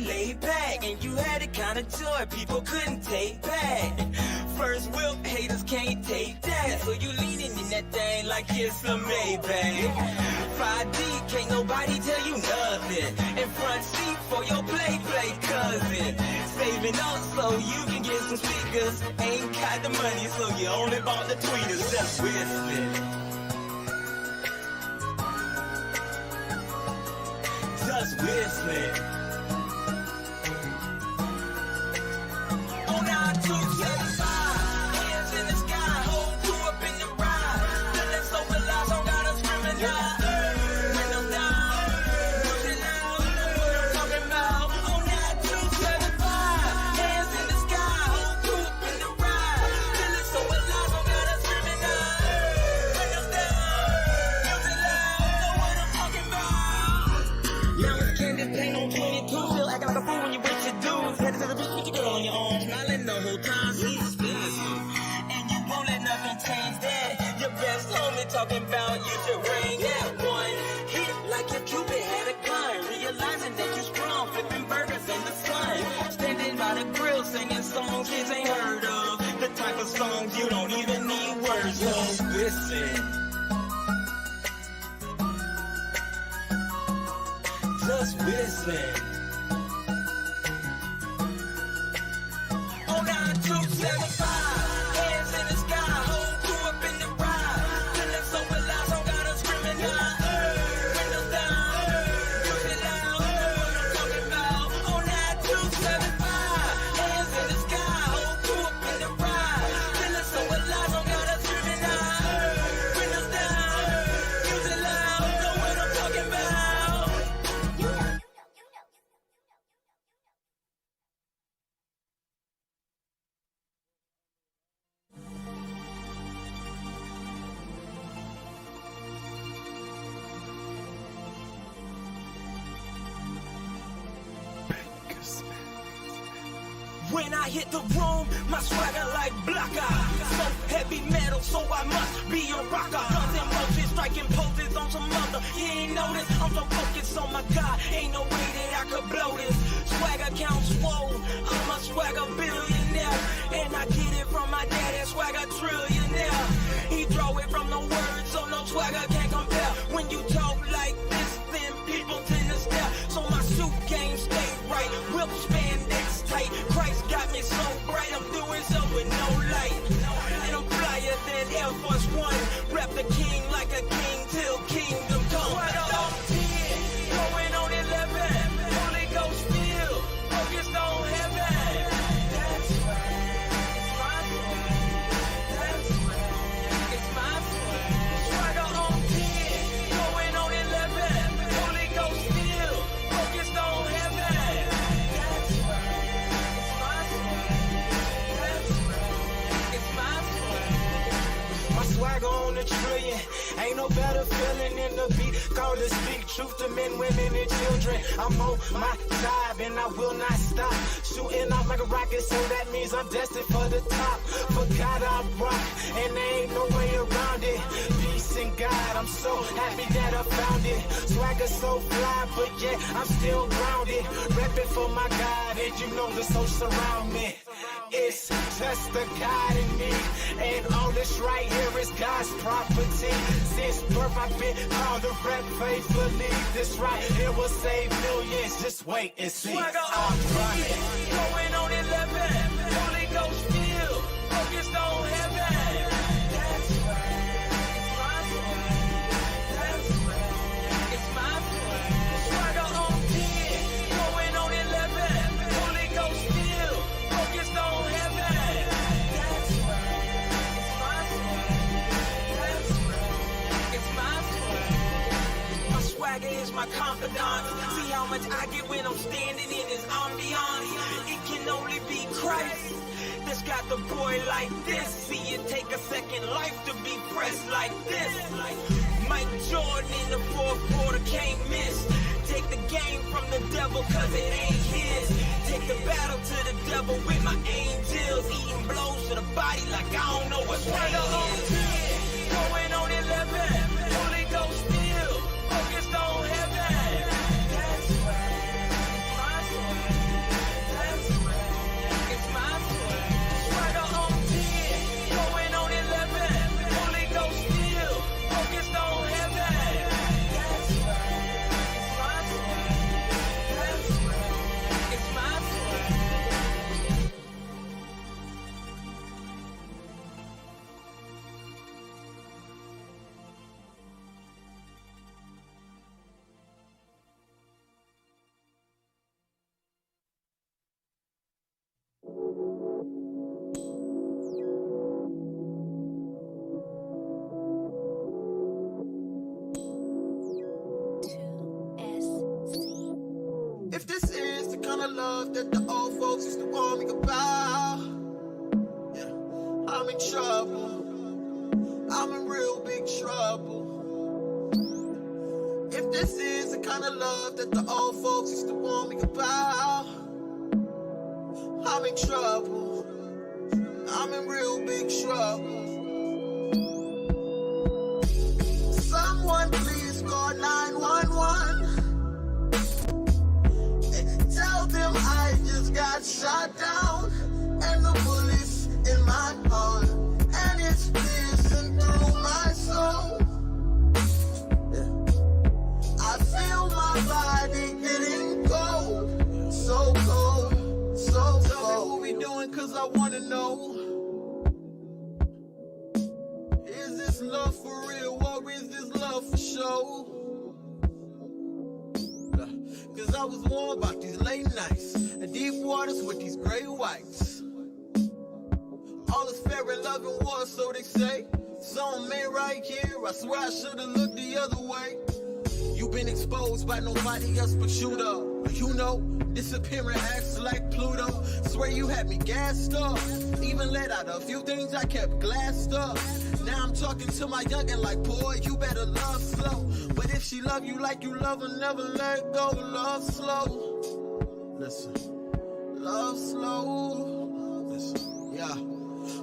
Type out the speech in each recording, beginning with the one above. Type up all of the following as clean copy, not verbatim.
laid back, and you had the kind of joy people couldn't take back. First whip, haters can't take that, so you leaning in that thing like it's a Maybach. 5D, can't nobody tell you nothing, and front seat for your play cousin. Saving up so you can get some speakers, ain't got the money so you only bought the tweeters. Just whistling, just whistling. On 9275, hands in the sky, hold two up in the ride. Feeling so alive, so got us screaming out. Windows down, push it loud, you know what I'm talking about. On 9275, hands in the sky, hold two up in the ride. Feeling so alive, so got us screaming out. Windows down, music loud, you know what I'm talking about. Now it's candy paint on 22, still acting like a fool when you with your dudes. Headed to the beach, put your girl on your arm, smiling the whole time, she's busy. And you won't let nothing change that. Your best homie talking about you should ring that one. Hit like your Cupid had a gun, realizing that you strong, flipping burgers in the sun. Standing by the grill, singing songs kids ain't heard of. The type of songs you don't even need words. Just listen, just listen. On 9275, hands in the sky, hold two up in the ride. Feeling so alive, so got us screaming out. Windows down, music loud, you know what I'm talking about. On 9275, hands in the sky, hold two up in the ride. Feeling so alive, so got us screaming out. Windows down, music loud, you know what I'm talking about. When I hit the room, my swagger like blocker. So heavy metal, so I must be a rocker. Guns in motion, striking poses on some mother. You ain't notice, I'm so focused on my God. Ain't no way that I could blow this. Swagger counts swole, I'm a swagger billionaire. And I get it from my daddy, swagger trillionaire. He draw it from the words, so no swagger can compare. When you talk like this, then people tend to stare. So my suit game stay right, whip spandex tight. Christ got me so bright, I'm doing so with no light. And I'm flyer than Air Force One. Rap the king like a king till kingdom come. Swagger on 10, going on 11. Holy Ghost feel, focused on heaven. That's right, it's my swag. That's right, it's my swag. Swagger on 10, going on 11. Holy Ghost feel, focused on heaven. That's right, it's my swag. That's right, it's my swag. My swagger on a trillion. Ain't no better feeling than the beat. Call to speak truth to men, women, and children. I'm on my job and I will not stop. Shooting off like a rocket, so that means I'm destined for the top. For God I rock, and there ain't no way around it. Peace in God, I'm so happy that I found it. Swagger so fly, but yet I'm still grounded. Repping for my God, and you know the soul surround me. It's just the God in me, and all this right here is God's property. Since birth I've been called to rep faithfully. This right here will save millions. Just wait and see. Swagger on 10, going on 11. Holy Ghost feel, focused on heaven. That's right, it's my swag. That's right, it's my swag. Swagger on 10, going on 11. Holy Ghost feel, focused on heaven. That's right, it's my swag. That's right, it's my swag. My swagger is my confidant. See how much I get when I'm standing in his ambiance. It can only be Christ that's got the boy like this. See it take a second life to be pressed like this. Mike Jordan in the fourth quarter can't miss. Take the game from the devil cause it ain't his. Take the battle to the devil with my angels. Eating blows to the body like I don't know what pain is. Going on 11. Holy Ghost feel, focused on heaven. That's right, it's my swag. love that the old folks used to warn me about. Yeah, I'm in trouble. I'm in real big trouble. If this is the kind of love that the old folks used to warn me about, I'm in trouble. I'm in real big trouble. Someone please call 911. Tell them I just got shot down, and the bullets in my heart, and it's piercing through my soul. Yeah. I feel my body getting cold, so cold, so cold. Tell me what we doing, cause I wanna know. Is this love for real, or is this love for show? Cause I was warned about these late nights and deep waters with these gray whites. All is fair in love and war, so they say. Some man right here, I swear I should've looked the other way. You've been exposed by nobody else but you though. You know, disappearing acts like Pluto. Swear you had me gassed up. Even let out a few things I kept glassed up. Now I'm talking to my youngin' like, boy, you better love slow. But if she love you like you love her, never let go. Love slow. Listen. Love slow. Listen. Yeah.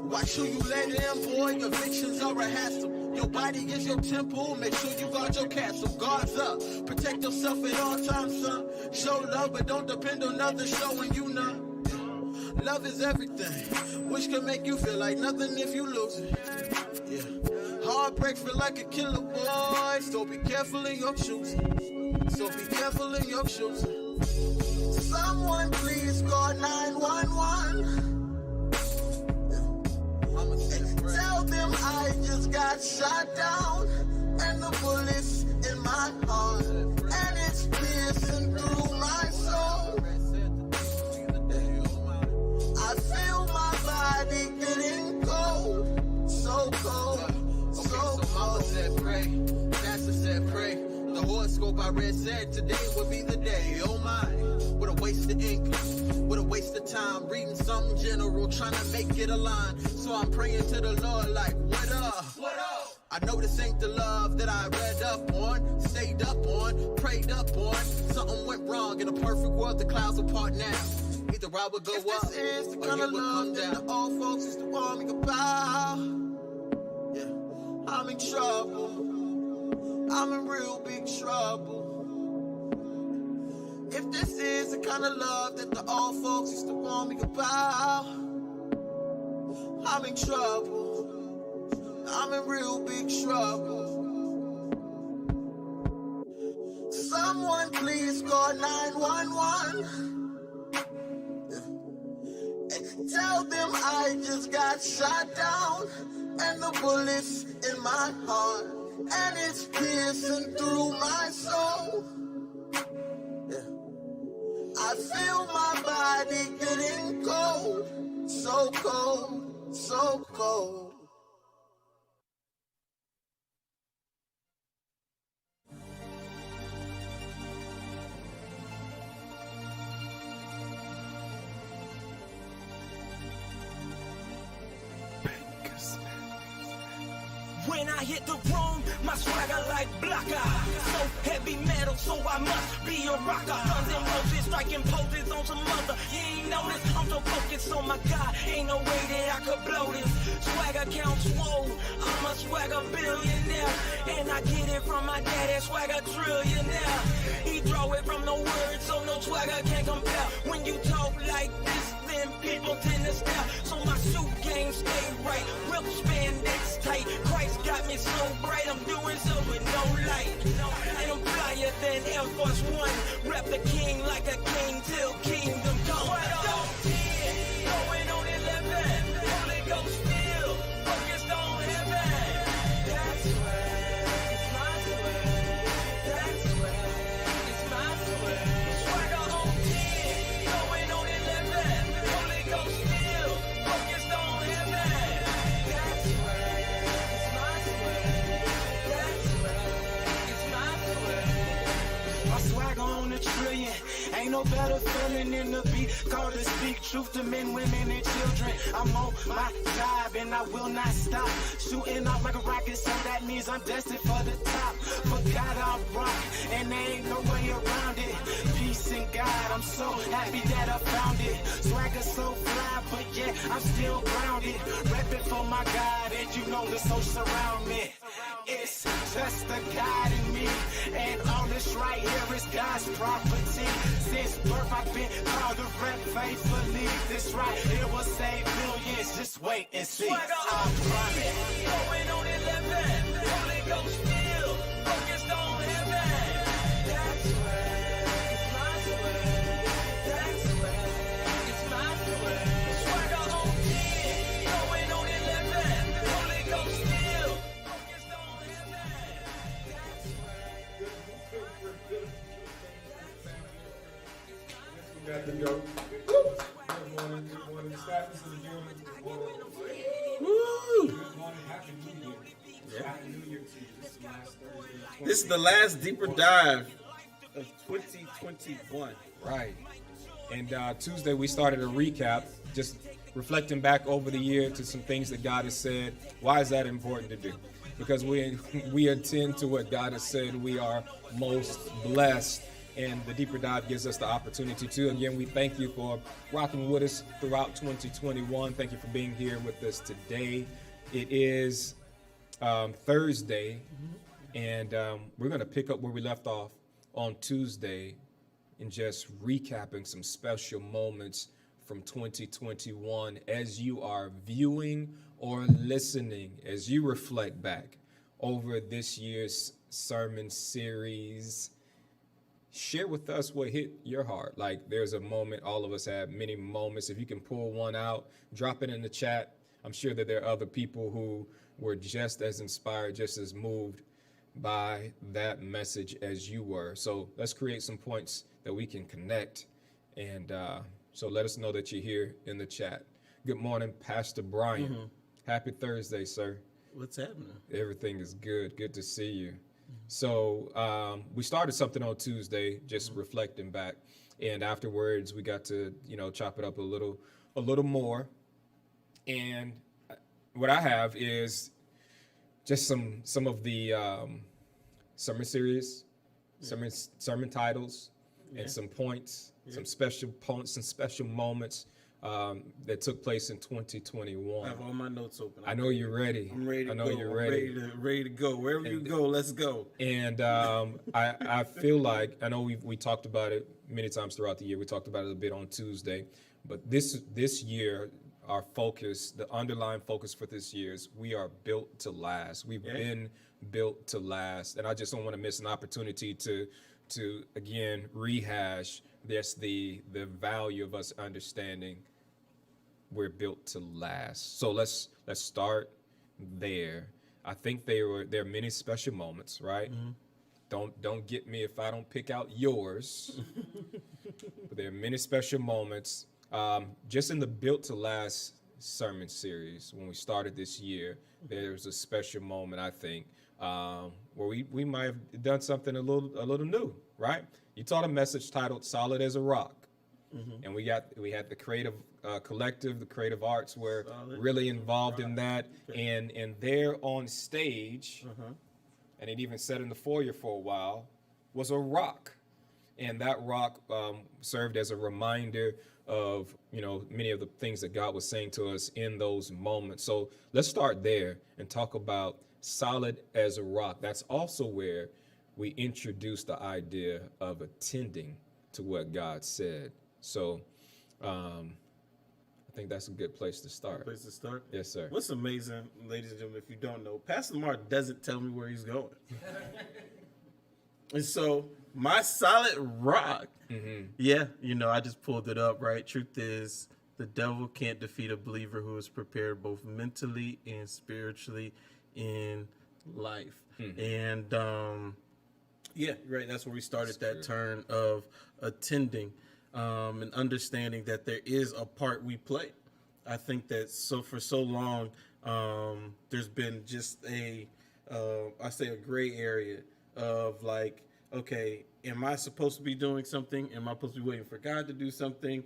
Watch who you let in, boy. Your victims are a hassle. Your body is your temple. Make sure you guard your castle. Guards up. Protect yourself at all times, son. Show love, but don't depend on others showing you none. Love is everything, which can make you feel like nothing if you lose it. Yeah. Heartbreaks feel like a killer, boy. So be careful in your choosing. So be careful in your choosing. Someone please call 911. Tell them I just got shot down, and the bullets in my heart, and it's piercing through my soul. I feel my body getting cold, so cold, so cold. Mama said pray, Pastor said pray. The horoscope I read said today would be the day. Oh my, what a waste of ink, what a waste of time. Reading something general, trying to make it align. So I'm praying to the Lord like, what up? What up? I know this ain't the love that I read up on, stayed up on, prayed up on. Something went wrong in a perfect world, the clouds will part now. Either I would go up, this is the kind of love that the old folks used to warn me about. Yeah, I'm in trouble. I'm in real big trouble. If this is the kind of love that the old folks used to warn me about, I'm in trouble. I'm in real big trouble. Someone please call 911. Tell them I just got shot down, and the bullets in my heart, and it's piercing through my soul. Yeah. I feel my body getting cold, so cold, so cold. When I hit the room, my swagger like blocker. So heavy metal, so I must be a rocker. Guns and roses, striking poses on some mother. You ain't notice, I'm so focused on my God. Ain't no way that I could blow this. Swagger count swole, I'm a swagger billionaire. And I get it from my daddy, swagger trillionaire. He draw it from the words, so no swagger can compare. When you talk like this, then people tend to stare. So my suit game stay right, whip spandex tight. Christ got me so bright, I'm doing so with no light. And I'm flyer than Air Force One. Rep the king like a king till kingdom come. Going on 11, Holy Ghost still focused on heaven. That's where it's my sweat. That's where it's my sweat. Swagger on 10, going on 11, Holy Ghost still focused on heaven. That's where it's my sweat. That's where it's my sweat. My swagger on a trillion. Ain't no better feeling than to be called to speak truth to men, women, and children. I'm on my job and I will not stop. Shooting off like a rocket, so that means I'm destined for the top. For God I'll rock, and there ain't no way around it. Peace in God, I'm so happy that I found it. Swagger so fly, but yet I'm still grounded. Repping for my God, and you know the social surround me. It's just the God in me, and all this right here is God's property. Since birth I've been called to rep faithfully. This right here will save millions, just wait and see. Swagger on fire, going on 11. Holy Ghost filled, focused on heaven. That's where it's my swag. That's where it's my swag. Swagger on 10, going on 11. Holy Ghost filled, focused on heaven. That's We got the go. Good morning. Status in the building. Good morning. Happy New Year. Happy New Year to you. This is the last Thursday. This is the last deeper dive of 2021. Right. And Tuesday we started a recap, just reflecting back over the year to some things that God has said. Why is that important to do? Because we attend to what God has said. We are most blessed. And the deeper dive gives us the opportunity to. Again, we thank you for rocking with us throughout 2021. Thank you for being here with us today. It is Thursday, and we're going to pick up where we left off on Tuesday and just recapping some special moments from 2021 as you are viewing or listening, as you reflect back over this year's sermon series. Share with us what hit your heart. Like, there's a moment, all of us have many moments. If you can pull one out, drop it in the chat. I'm sure that there are other people who were just as inspired, just as moved by that message as you were. So let's create some points that we can connect. And so let us know that you're here in the chat. Good morning, Pastor Brian. Happy Thursday, sir. What's happening? Everything is good. Good to see you. So we started something on Tuesday, just reflecting back, and afterwards we got to chop it up a little more. And what I have is just some of the sermon series, sermon titles, and some points, some special points and special moments that took place in 2021. I have all my notes open. I know you're ready. I'm ready to go. You're ready. Ready to go. Wherever you go, let's go. And I feel like, I know we talked about it many times throughout the year. We talked about it a bit on Tuesday. But this year, our focus, the underlying focus for this year is we are built to last. We've been built to last. And I just don't want to miss an opportunity to again, rehash the value of us understanding we're built to last. So let's start there. I think there are many special moments, right? Don't get me if I don't pick out yours. But there are many special moments. Just in the Built to Last sermon series, when we started this year, there was a special moment, I think, where we might have done something a little new, right? You taught a message titled "Solid as a Rock," and we had the creative collective, the creative arts were really involved in that, and there on stage, and it even sat in the foyer for a while, was a rock, and that rock served as a reminder of many of the things that God was saying to us in those moments. So let's start there and talk about solid as a rock. That's also where we introduce the idea of attending to what God said. So I think that's a good place to start. Place to start? Yes, sir. What's amazing, ladies and gentlemen, if you don't know, Pastor Mark doesn't tell me where he's going. And so my solid rock, I just pulled it up, right? Truth is, the devil can't defeat a believer who is prepared both mentally and spiritually in life. And right, that's where we started that turn of attending and understanding that there is a part we play. I think that for so long, there's been just a gray area of like, okay, am I supposed to be doing something? Am I supposed to be waiting for God to do something?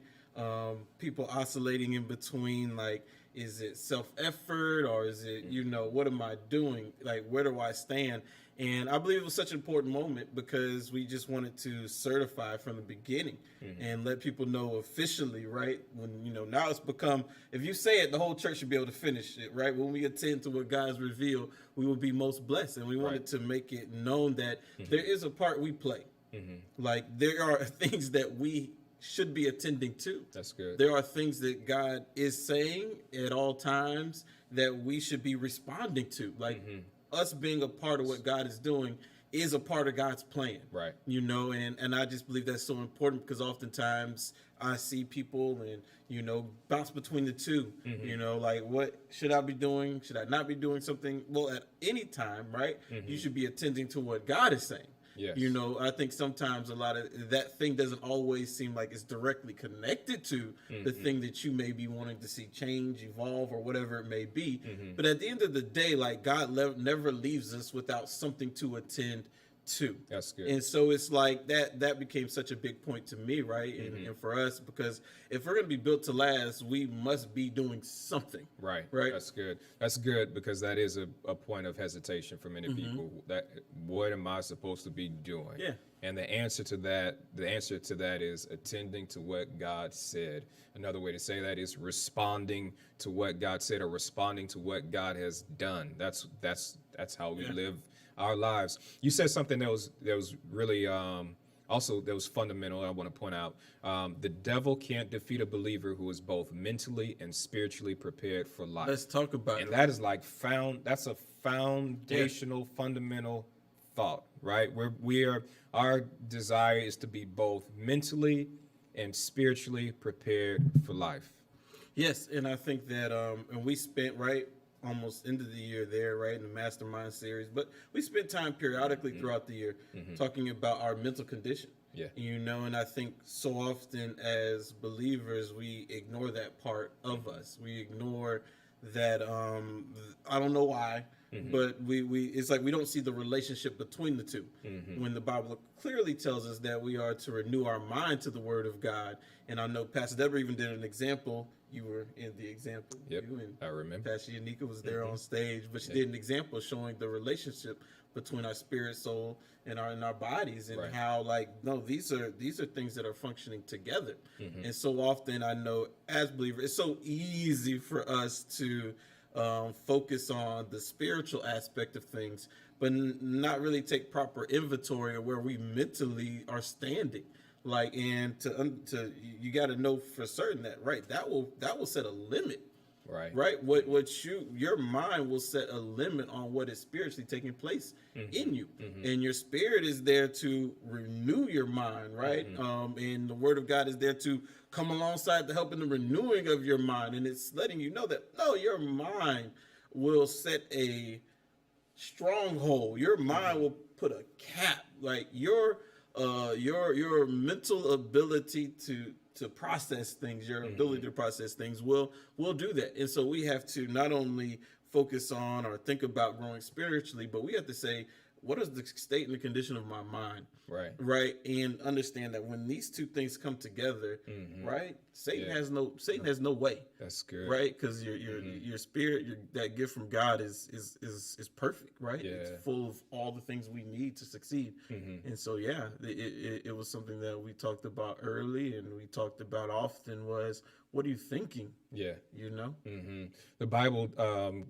People oscillating in between, like, is it self-effort or is it, what am I doing? Like, where do I stand? And I believe it was such an important moment because we just wanted to certify from the beginning and let people know officially, right? When, now it's become, if you say it, the whole church should be able to finish it, right? When we attend to what God's revealed, we will be most blessed. And we wanted to make it known that there is a part we play. Like, there are things that we should be attending to. That's good. There are things that God is saying at all times that we should be responding to. Like, us being a part of what God is doing is a part of God's plan. Right. And I just believe that's so important because oftentimes I see people and, bounce between the two, like, what should I be doing? Should I not be doing something? Well, at any time, right, you should be attending to what God is saying. Yes. I think sometimes a lot of that thing doesn't always seem like it's directly connected to the thing that you may be wanting to see change, evolve, or whatever it may be. But at the end of the day, like, God never leaves us without something to attend to. That's good. And so it's like that became such a big point to me, right? And for us, because if we're going to be built to last, we must be doing something. Right. Right. That's good. That's good because that is a point of hesitation for many people. That what am I supposed to be doing? Yeah. And the answer to that is attending to what God said. Another way to say that is responding to what God said or responding to what God has done. That's how we live our lives. You said something that was really also that was fundamental. I want to point out the devil can't defeat a believer who is both mentally and spiritually prepared for life. Let's talk about and that. that is like that's a foundational, fundamental thought, right? Our desire is to be both mentally and spiritually prepared for life. Yes, and I think that and we spent almost end of the year there, right, in the Mastermind series. But we spent time periodically throughout the year talking about our mental condition. Yeah. And I think so often as believers, we ignore that part of us. We ignore that, I don't know why, but we it's like we don't see the relationship between the two. When the Bible clearly tells us that we are to renew our mind to the Word of God. And I know Pastor Deborah even did an example. You were in the example. Yep, You and I remember. Pastor Yanika was there on stage, but she did an example showing the relationship between our spirit, soul, and our bodies, and how these are things that are functioning together. And so often I know as believers, it's so easy for us to focus on the spiritual aspect of things, but not really take proper inventory of where we mentally are standing. Like, and to you got to know for certain that that will set a limit, right. Your mind will set a limit on what is spiritually taking place in you, and your spirit is there to renew your mind, right? And the Word of God is there to come alongside to help in the renewing of your mind, and it's letting you know that your mind will set a stronghold. Your mind will put a cap, like your mental ability to process things, your ability to process things will do that. And so we have to not only focus on or think about growing spiritually, but we have to say, what is the state and the condition of my mind? Right. And understand that when these two things come together, right, Satan has no way. That's good. Right? Because your spirit, that gift from God is perfect, right? Yeah. It's full of all the things we need to succeed. And so it was something that we talked about early and we talked about often was, what are you thinking? Yeah. The Bible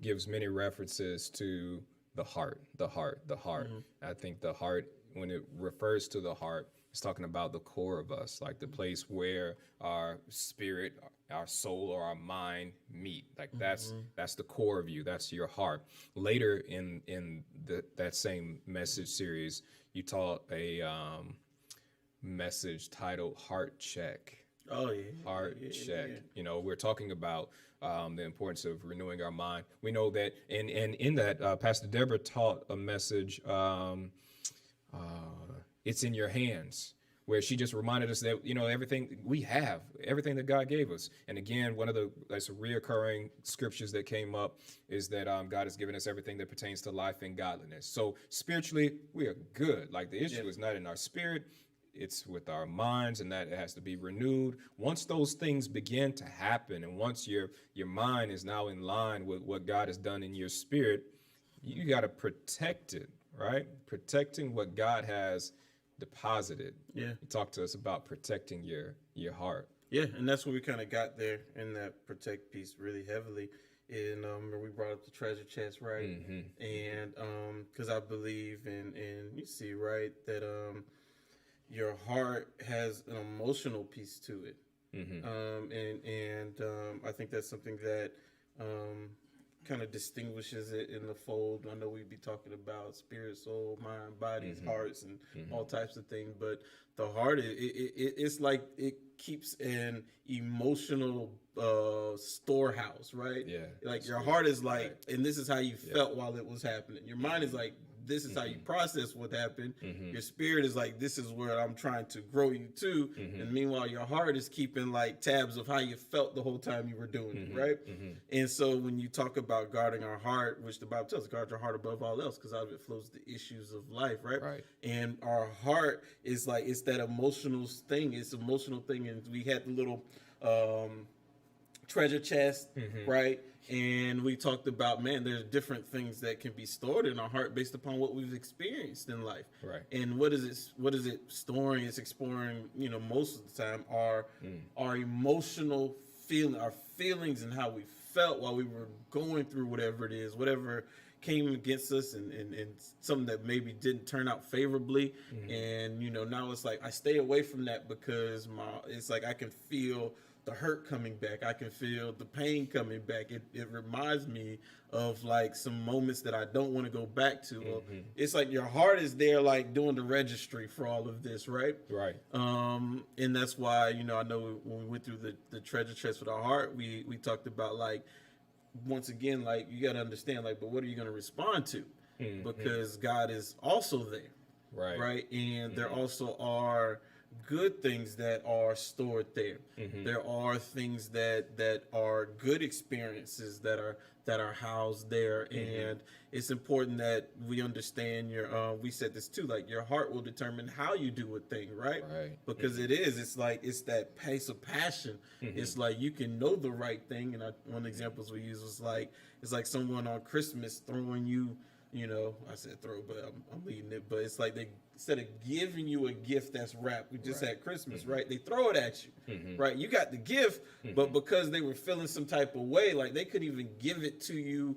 gives many references to the heart. I think the heart, when it refers to the heart, it's talking about the core of us, like the place where our spirit, our soul, or our mind meet. Like that's the core of you. That's your heart. Later in that same message series, you taught a message titled "Heart Check." Oh yeah. Heart check. Yeah. We're talking about the importance of renewing our mind. We know that, and in that, Pastor Deborah taught a message. It's in your hands, where she just reminded us that, everything we have, everything that God gave us. And again, one of the that's reoccurring scriptures that came up is that God has given us everything that pertains to life and godliness. So spiritually, we are good. Like the issue is not in our spirit, it's with our minds, and that it has to be renewed. Once those things begin to happen, and once your mind is now in line with what God has done in your spirit, you got to protect it, right? Protecting what God has deposited. Yeah. You talk to us about protecting your heart. Yeah, and that's what we kind of got there in that protect piece really heavily. And we brought up the treasure chest, right? And because I believe and you see, right, that your heart has an emotional piece to it. I think that's something that kind of distinguishes it in the fold. I know we'd be talking about spirit, soul, mind, bodies, hearts, and all types of things, but the heart, it's like it keeps an emotional storehouse, right? Yeah. Like your heart is like, and this is how you felt while it was happening. Your mind is like, this is how you process what happened. Your spirit is like, this is where I'm trying to grow you to. And meanwhile, your heart is keeping like tabs of how you felt the whole time you were doing it, right? And so when you talk about guarding our heart, which the Bible tells us, guard your heart above all else, because out of it flows the issues of life, right? Right. And our heart is like, it's that emotional thing. It's an emotional thing. And we had the little treasure chest, right? And we talked about, man, there's different things that can be stored in our heart based upon what we've experienced in life. Right. And what is it storing? It's exploring, most of the time our emotional feeling, our feelings and how we felt while we were going through whatever it is, whatever came against us and something that maybe didn't turn out favorably. And, now it's like I stay away from that because it's like I can feel the hurt coming back. I can feel the pain coming back. It reminds me of like some moments that I don't want to go back to. It's like your heart is there, like doing the registry for all of this, right? Right. And that's why, I know when we went through the treasure chest with our heart, we talked about like, once again, like you got to understand, like, but what are you going to respond to? Because God is also there. Right. Right. And there also are good things that are stored there. There are things that are good experiences that are housed there. And it's important that we understand we said this too, like your heart will determine how you do a thing, right? Because it's like, it's that pace of passion. It's like you can know the right thing. And one of the examples we use was like, it's like someone on Christmas throwing you, I said throw, but I'm leading it. But it's like instead of giving you a gift that's wrapped, we just had Christmas, right? They throw it at you, right? You got the gift, but because they were feeling some type of way, like they couldn't even give it to you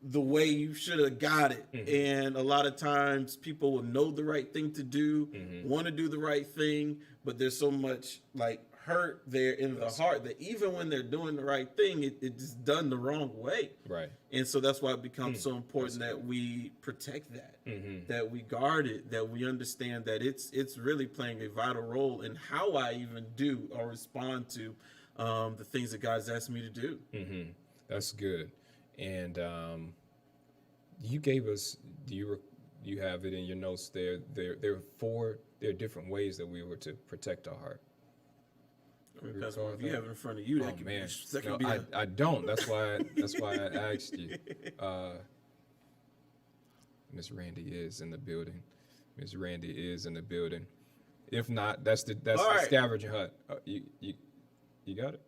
the way you should have got it. And a lot of times people will know the right thing to do, want to do the right thing, but there's so much like hurt there in the heart that even when they're doing the right thing, it's done the wrong way. Right. And so that's why it becomes so important that we protect that, that we guard it, that we understand that it's really playing a vital role in how I even do or respond to the things that God's asked me to do. That's good. And you gave us, you have it in your notes there. There are different ways that we were to protect our heart. That's why if you have it in front of you, I don't. That's why I asked you. Miss Randy is in the building. Miss Randy is in the building. If not, that's the scavenger hunt. You got it?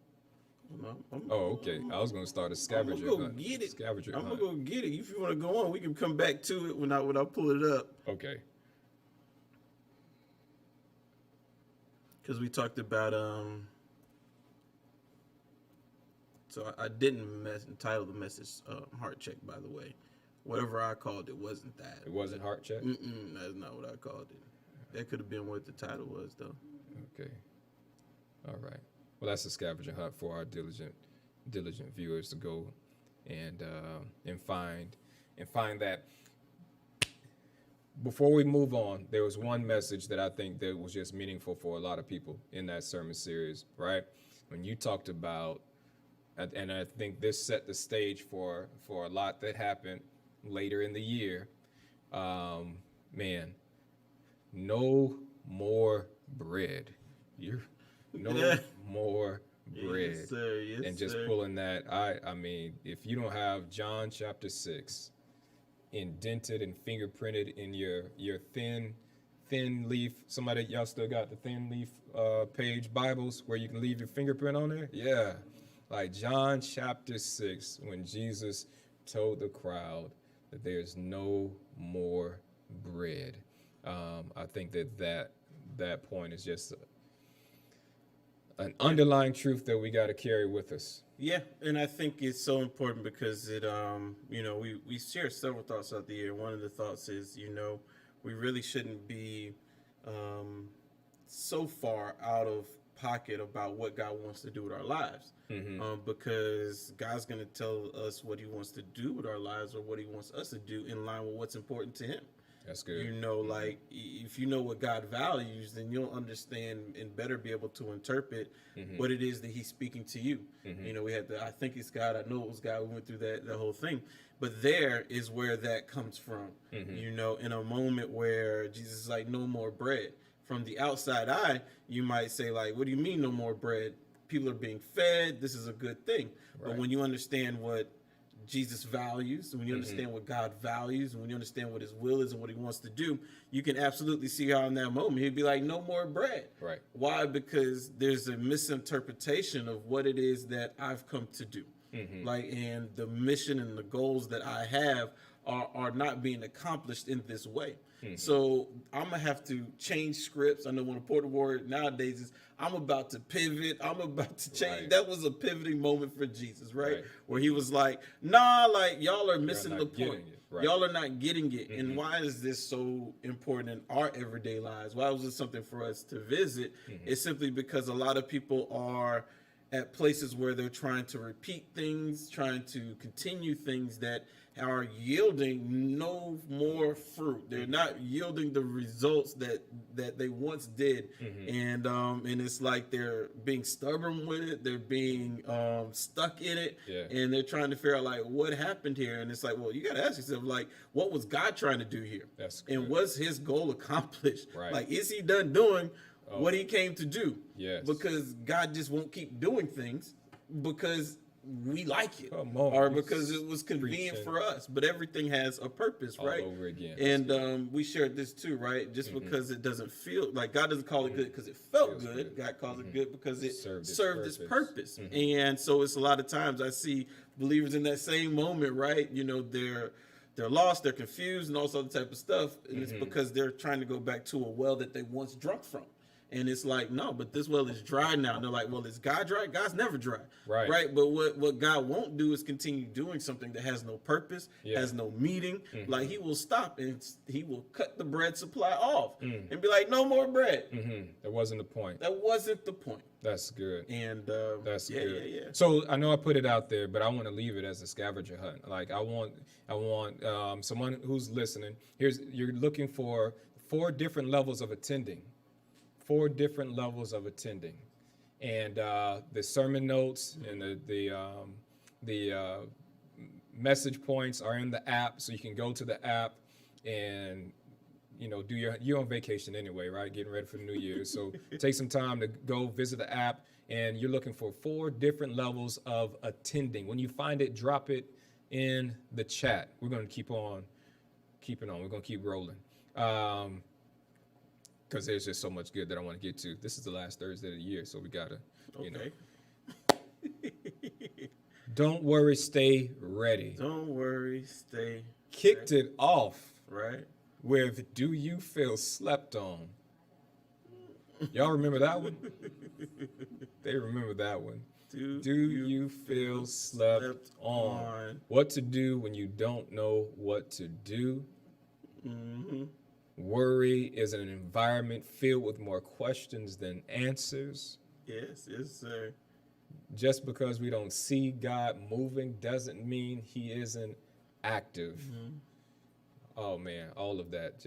Okay. I was gonna start a scavenger hunt. I'm gonna go get it. I'm gonna go get it. If you want to go on, we can come back to it when I pull it up. Okay. Because we talked about so I didn't entitle the message heart check, by the way. Whatever I called it wasn't that. It wasn't heart check? That's not what I called it. That could have been what the title was, though. Okay. All right. Well, that's a scavenger hunt for our diligent viewers to go and find that. Before we move on, there was one message that I think that was just meaningful for a lot of people in that sermon series, right? When you talked about, and I think this set the stage for a lot that happened later in the year. Man, no more bread. You're no more bread. Yes, sir. Yes, And just sir. pulling that, I mean, if you don't have John chapter 6 indented and fingerprinted in your thin leaf, somebody, y'all still got the thin leaf page Bibles where you can leave your fingerprint on there? Yeah. Like John chapter 6, when Jesus told the crowd that there's no more bread. I think that point is just an underlying truth that we got to carry with us. Yeah, and I think it's so important because it, we share several thoughts out the year. One of the thoughts is, we really shouldn't be so far out of pocket about what God wants to do with our lives, because God's going to tell us what He wants to do with our lives or what He wants us to do in line with what's important to Him. That's good. Like if you know what God values, then you'll understand and better be able to interpret what it is that He's speaking to you. We had I think it's God. I know it was God. We went through that whole thing, but there is where that comes from. In a moment where Jesus is like, no more bread. From the outside eye, you might say like, what do you mean no more bread? People are being fed. This is a good thing. Right. But when you understand what Jesus values, and when you understand what God values, and when you understand what His will is and what He wants to do, you can absolutely see how in that moment He'd be like, no more bread. Right. Why? Because there's a misinterpretation of what it is that I've come to do. And the mission and the goals that I have are not being accomplished in this way. So I'm gonna have to change scripts. I know one important word nowadays is I'm about to pivot. I'm about to change. Right. That was a pivoting moment for Jesus, right? Where He was like, nah, like y'all are missing the point. Right. Y'all are not getting it. And why is this so important in our everyday lives? Why was this something for us to visit? It's simply because a lot of people are at places where they're trying to repeat things, trying to continue things that are yielding no more fruit. They're not yielding the results that they once did. And it's like they're being stubborn with it. They're being stuck in it. And they're trying to figure out like what happened here. And it's like, well, you got to ask yourself like, what was God trying to do here? And was His goal accomplished? Like, is He done doing what He came to do? Because God just won't keep doing things because we like it, or because it was convenient for us. But everything has a purpose, right? All over again. And we shared this too, right? Just because it doesn't feel like God doesn't call it good because it felt good. God calls it good because it served its purpose. And so it's a lot of times I see believers in that same moment, right? They're lost, they're confused, and all sorts of type of stuff. And it's because they're trying to go back to a well that they once drunk from. And it's like, no, but this well is dry now. And they're like, well, is God dry? God's never dry. Right. But what God won't do is continue doing something that has no purpose, has no meaning. Like He will stop and He will cut the bread supply off and be like, no more bread. That wasn't the point. That wasn't the point. That's good. And that's good. Yeah. So I know I put it out there, but I want to leave it as a scavenger hunt. Like I want someone who's listening. You're looking for 4 different levels of attending. 4 different levels of attending, and the sermon notes and the message points are in the app, so you can go to the app and do you're on vacation anyway, right? Getting ready for the new year, so take some time to go visit the app, and you're looking for 4 different levels of attending. When you find it, drop it in the chat. We're going to keep on keeping on. We're going to keep rolling. Because there's just so much good that I want to get to. This is the last Thursday of the year, so we gotta, Don't worry, stay ready. Don't worry, stay. Kicked it off, right, with "Do you feel slept on?" Y'all remember that one? They remember that one. Do you feel slept on? What to do when you don't know what to do? Worry is an environment filled with more questions than answers. Yes, sir. Just because we don't see God moving doesn't mean He isn't active. Oh man, all of that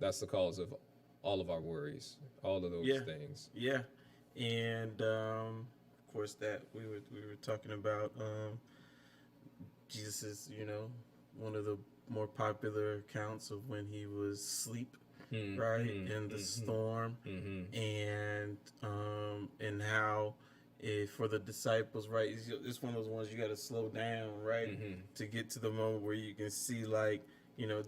that's the cause of all of our worries, all of those things. Yeah, and of course that we were talking about Jesus is one of the more popular accounts of when He was asleep right, in the storm, and how for the disciples, right, it's one of those ones you got to slow down, right, to get to the moment where you can see, like, you know,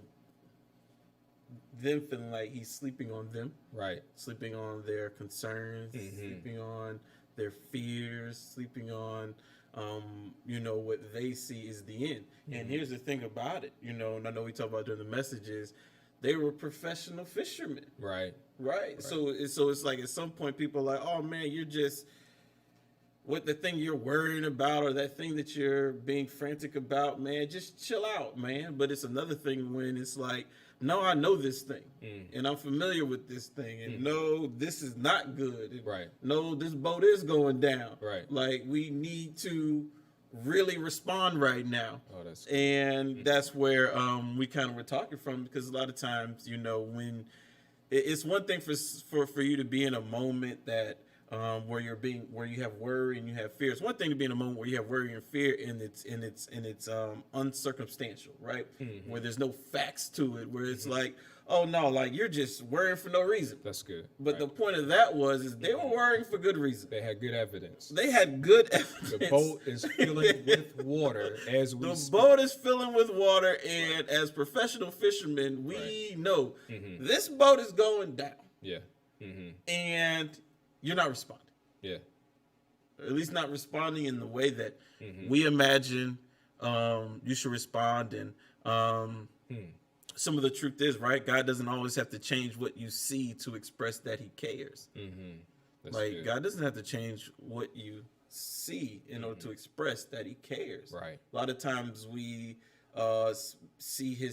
them feeling like he's sleeping on them, Right. sleeping on their concerns, sleeping on their fears, sleeping on, you know, what they see is the end. And here's the thing about it, you know, and I know we talk about during the messages, they were professional fishermen, Right. right? So it's like at some point people are like, oh man, you're just, what the thing you're worrying about or that thing that you're being frantic about, man, just chill out, man. But it's another thing when it's like, no, I know this thing, and I'm familiar with this thing, and no, this is not good. And Right. no, this boat is going down. Right. Like, we need to really respond right now. Oh, that's And that's where we kind of were talking from, because a lot of times, you know, when it's one thing for you to be in a moment that where you have worry and you have fear. It's one thing to be in a moment where you have worry and fear and it's uncircumstantial, right? Where there's no facts to it, where it's like, oh no, like you're just worrying for no reason. That's good. But the point of that is they were worrying for good reason. They had good evidence. They had good evidence. The boat is filling with water as we The speak. boat is filling with water, and as professional fishermen, we know this boat is going down. Yeah. And you're not responding. Yeah. Or at least not responding in the way that we imagine you should respond. And some of the truth is, right, God doesn't always have to change what you see to express that he cares. That's Like, good. God doesn't have to change what you see in order to express that he cares. Right. A lot of times we see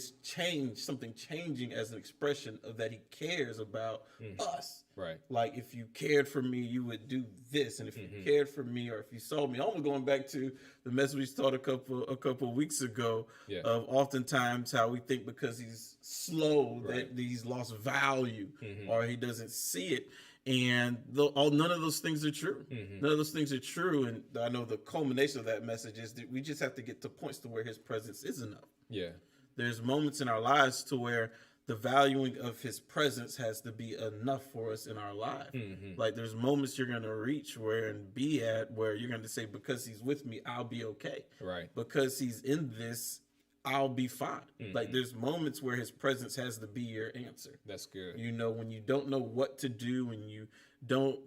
something changing as an expression of that he cares about us. Right. Like, if you cared for me, you would do this, and if you cared for me, or if you saw me, I'm going back to the message we taught a couple of weeks ago of oftentimes how we think because he's slow that he's lost value or he doesn't see it. And none of those things are true. None of those things are true. And I know the culmination of that message is that we just have to get to points to where his presence is enough. Yeah. There's moments in our lives to where the valuing of his presence has to be enough for us in our life. Like, there's moments you're going to reach where you're going to say, because he's with me, I'll be okay. Right. Because he's in this, I'll be fine. Like, there's moments where his presence has to be your answer. That's good. You know, when you don't know what to do, when you don't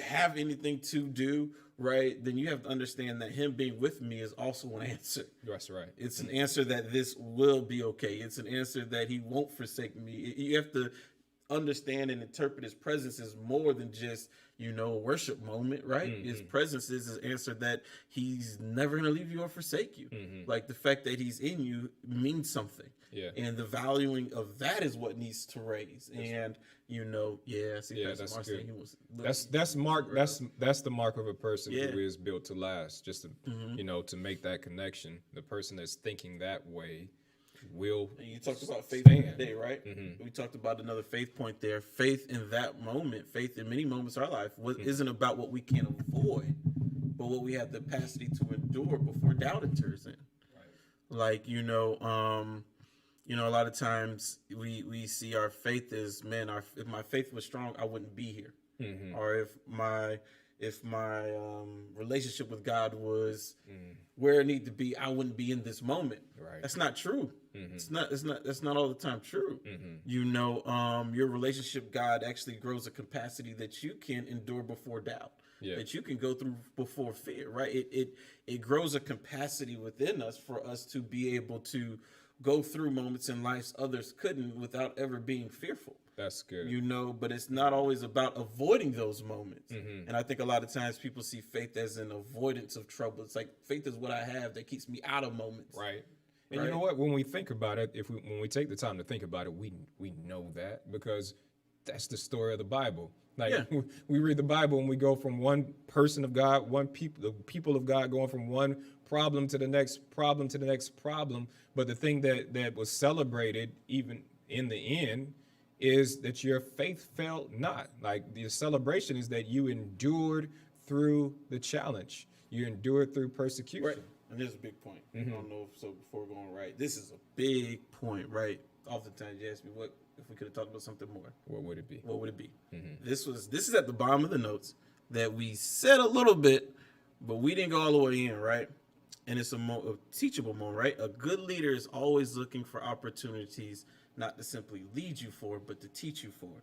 have anything to do, right, then you have to understand that him being with me is also an answer. That's right. It's an answer that this will be okay. It's an answer that he won't forsake me. You have to understand and interpret his presence as more than just, you know, a worship moment, right? His presence is an answer that he's never going to leave you or forsake you. Like, the fact that he's in you means something. Yeah. And the valuing of that is what needs to raise. And, you know, that's Mark said good. he was That's the mark of a person Yeah. who is built to last. Just to you know, to make that connection. The person that's thinking that way will. And you talked about faith stand. today, right? We talked about another faith point there. Faith in that moment, faith in many moments of our life, isn't about what we can avoid, but what we have the capacity to endure before doubt enters in. Right. Like, you know, a lot of times we see our faith as, man, if my faith was strong, I wouldn't be here. Or if my relationship with God was where it needed to be, I wouldn't be in this moment. Right. That's not true. That's not all the time true. You know, your relationship, God actually grows a capacity that you can endure before doubt. Yeah. That you can go through before fear, right? It grows a capacity within us for us to be able to go through moments in life others couldn't without ever being fearful. That's good. You know, but it's not always about avoiding those moments. And I think a lot of times people see faith as an avoidance of trouble. It's like, faith is what I have that keeps me out of moments. Right. And you know what? When we think about it, when we take the time to think about it, we know that, because that's the story of the Bible. Like, we read the Bible and we go from one person of God, the people of God, going from one problem to the next problem to the next problem. But the thing that was celebrated even in the end is that your faith failed not. Like, the celebration is that you endured through the challenge. You endured through persecution. Right. And this is a big point. I don't know if so before going right. This is a big point, right? oftentimes you ask me what if we could have talked about something more. What would it be? What would it be? This is at the bottom of the notes that we said a little bit, but we didn't go all the way in, right? And it's a teachable moment, right? A good leader is always looking for opportunities not to simply lead you forward, but to teach you forward.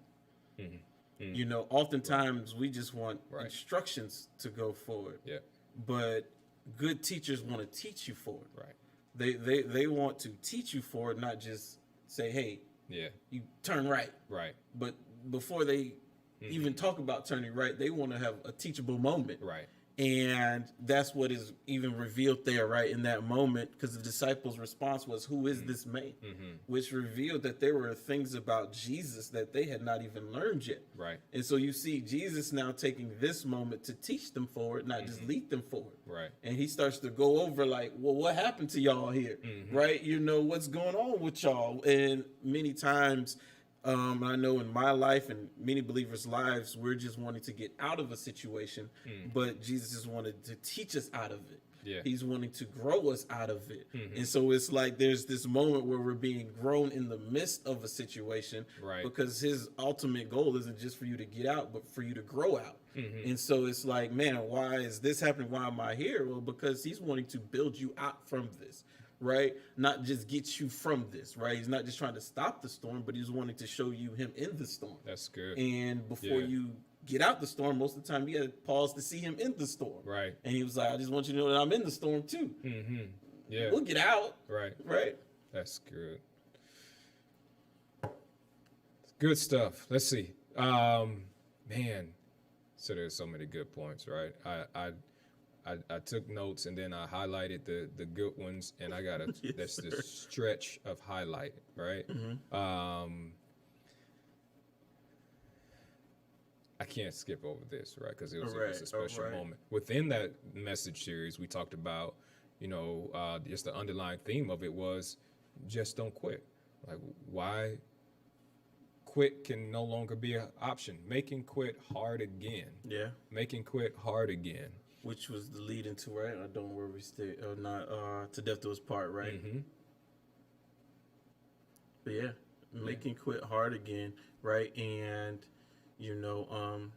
You know, oftentimes we just want instructions to go forward. Yeah. But good teachers want to teach you forward. Right. They want to teach you forward, not just say, hey, Yeah. you turn right. Right. But before they even talk about turning right, they want to have a teachable moment. Right. And that's what is even revealed there, right, in that moment, because the disciples' response was, who is this man? Which revealed that there were things about Jesus that they had not even learned yet. Right. And so you see Jesus now taking this moment to teach them forward, not just lead them forward. Right. And he starts to go over like, well, what happened to y'all here? Right? You know, what's going on with y'all? And many times, I know in my life and many believers' lives, we're just wanting to get out of a situation, but Jesus just wanted to teach us out of it. Yeah. He's wanting to grow us out of it. And so it's like there's this moment where we're being grown in the midst of a situation, Right. because his ultimate goal isn't just for you to get out, but for you to grow out. And so it's like, man, why is this happening? Why am I here? Well, because he's wanting to build you out from this. Right? Not just get you from this, right? He's not just trying to stop the storm, but he's wanting to show you him in the storm. That's good. And before you get out the storm, most of the time you got to pause to see him in the storm. Right. And he was like, I just want you to know that I'm in the storm too. Yeah. We'll get out. Right. Right. That's good. Good stuff. Let's see. Man, so there's so many good points, right? I took notes and then I highlighted the good ones, and I got that's this stretch of highlight, right? I can't skip over this, right? Because it was a special moment. Within that message series, we talked about, you know, just the underlying theme of it was just don't quit. Like, why quit can no longer be an option. Making quit hard again. Yeah. Making quit hard again. Which was the lead into, right? I don't know where we stay, or not, to death do us part, right? But yeah, making quit hard again, right? And, you know,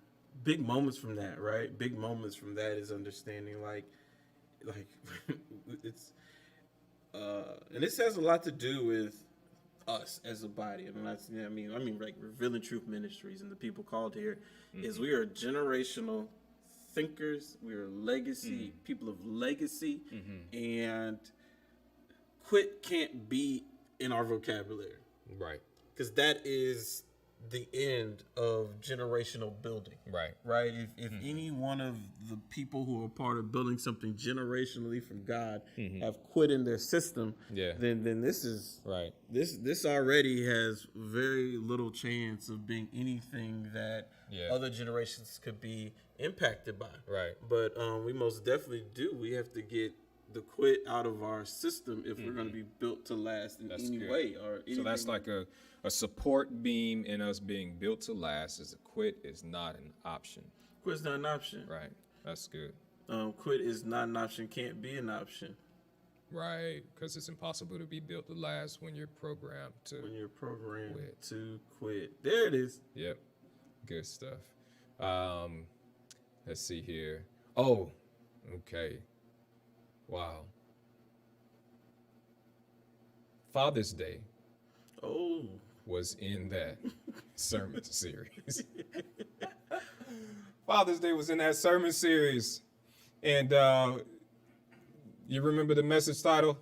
big moments from that, right? Big moments from that is understanding, like it's, and this has a lot to do with us as a body. I mean, like Revealing Truth Ministries and the people called here is we are generational thinkers. We are legacy people of legacy, and quit can't be in our vocabulary, right? Because that is the end of generational building, right? If any one of the people who are part of building something generationally from God have quit in their system, then this is right. This already has very little chance of being anything that other generations could be impacted by, right? But we most definitely do. We have to get the quit out of our system if we're going to be built to last in any way. Or so that's like a support beam in us being built to last. Is a quit is not an option. Quit's not an option. Right. That's good. Quit is not an option. Can't be an option. Right, because it's impossible to be built to last when you're programmed to quit. There it is. Yep. Good stuff. Let's see here. Oh, okay. Wow. Father's Day. Was in that sermon series. Father's Day was in that sermon series. And you remember the message title?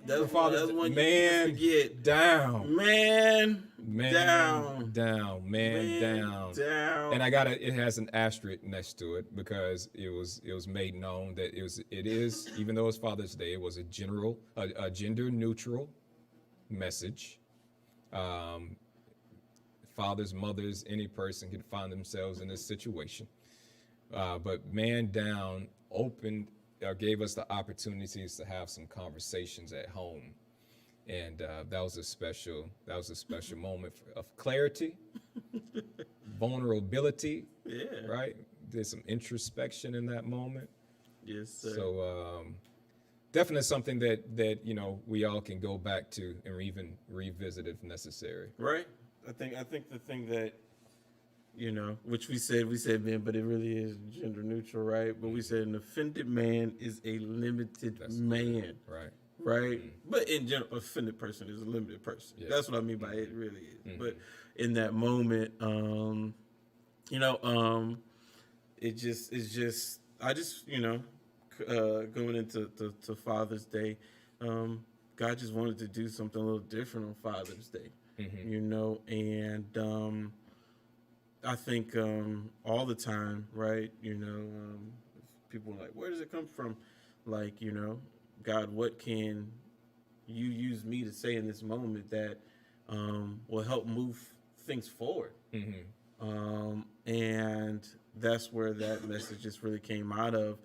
That's one man down. Man down. And it has an asterisk next to it because it was made known that it is, even though it's Father's Day, it was a gender neutral message. Fathers, mothers, any person can find themselves in this situation. But man down gave us the opportunities to have some conversations at home, and that was a special moment of clarity, vulnerability. Right. There's some introspection in that moment. Yes, sir. So definitely something that we all can go back to and even revisit if necessary. Right. I think the thing that, which we said man, but it really is gender neutral, right? But we said an offended man is a limited man. Right. Right. But in general, offended person is a limited person. Yeah. That's what I mean by it really is. But in that moment, going into to Father's Day, God just wanted to do something a little different on Father's Day, and I think all the time, right? People are like, where does it come from? Like, God, what can you use me to say in this moment that will help move things forward? And that's where that message just really came out of,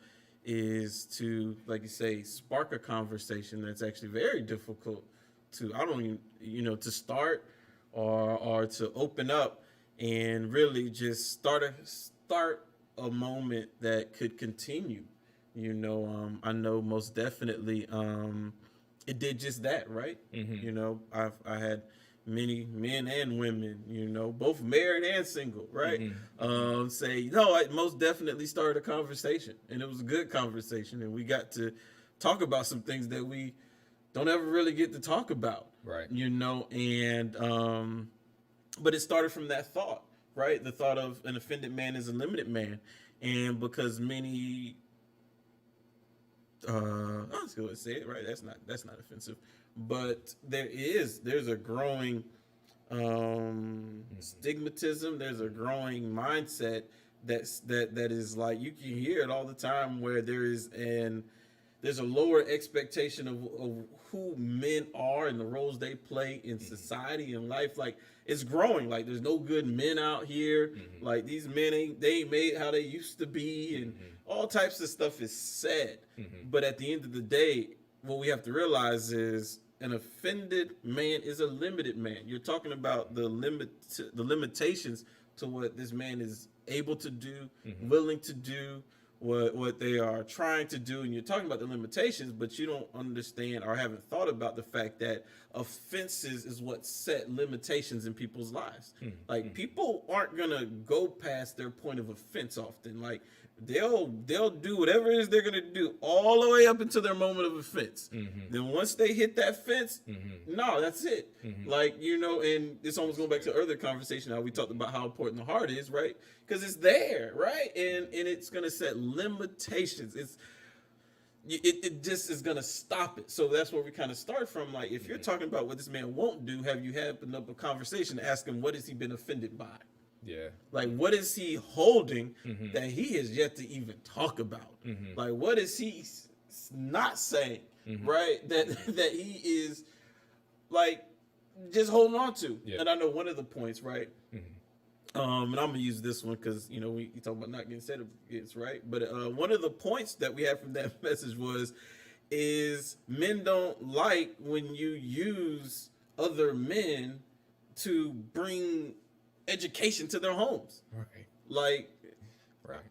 is to, like you say, spark a conversation that's actually very difficult to, to start or to open up, and really just start a moment that could continue. I know most definitely it did just that, right? I had many men and women, both married and single, right? Say, no, I most definitely started a conversation, and it was a good conversation, and we got to talk about some things that we don't ever really get to talk about, Right. And but it started from that thought, right? The thought of an offended man is a limited man, and because many, I was going to say it, right? That's not offensive, but there's a growing stigmatism. There's a growing mindset that is like, you can hear it all the time, where there's a lower expectation of who men are and the roles they play in society and life. Like, it's growing. Like, there's no good men out here. Like, these men ain't made how they used to be, and all types of stuff is said. But at the end of the day, what we have to realize is an offended man is a limited man. You're talking about the limitations to what this man is able to do, willing to do, what they are trying to do, and you're talking about the limitations, but you don't understand or haven't thought about the fact that offenses is what set limitations in people's lives. Like, people aren't gonna go past their point of offense often. Like, they'll do whatever it is they're gonna do all the way up until their moment of offense. Then once they hit that fence, no, that's it. Like, and it's almost going back to earlier conversation, how we talked about how important the heart is, right? Because it's there, right? And it's gonna set limitations. It just is gonna stop it. So that's where we kind of start from. Like, if you're talking about what this man won't do, have you happened up a conversation to ask him, what has he been offended by? Yeah. Like, what is he holding that he has yet to even talk about? Like, what is he not saying, right? That he is, like, just holding on to. Yeah. And I know one of the points, right? And I'm gonna use this one because we talk about not getting set against, right? But one of the points that we had from that message is men don't like when you use other men to bring education to their homes. Right.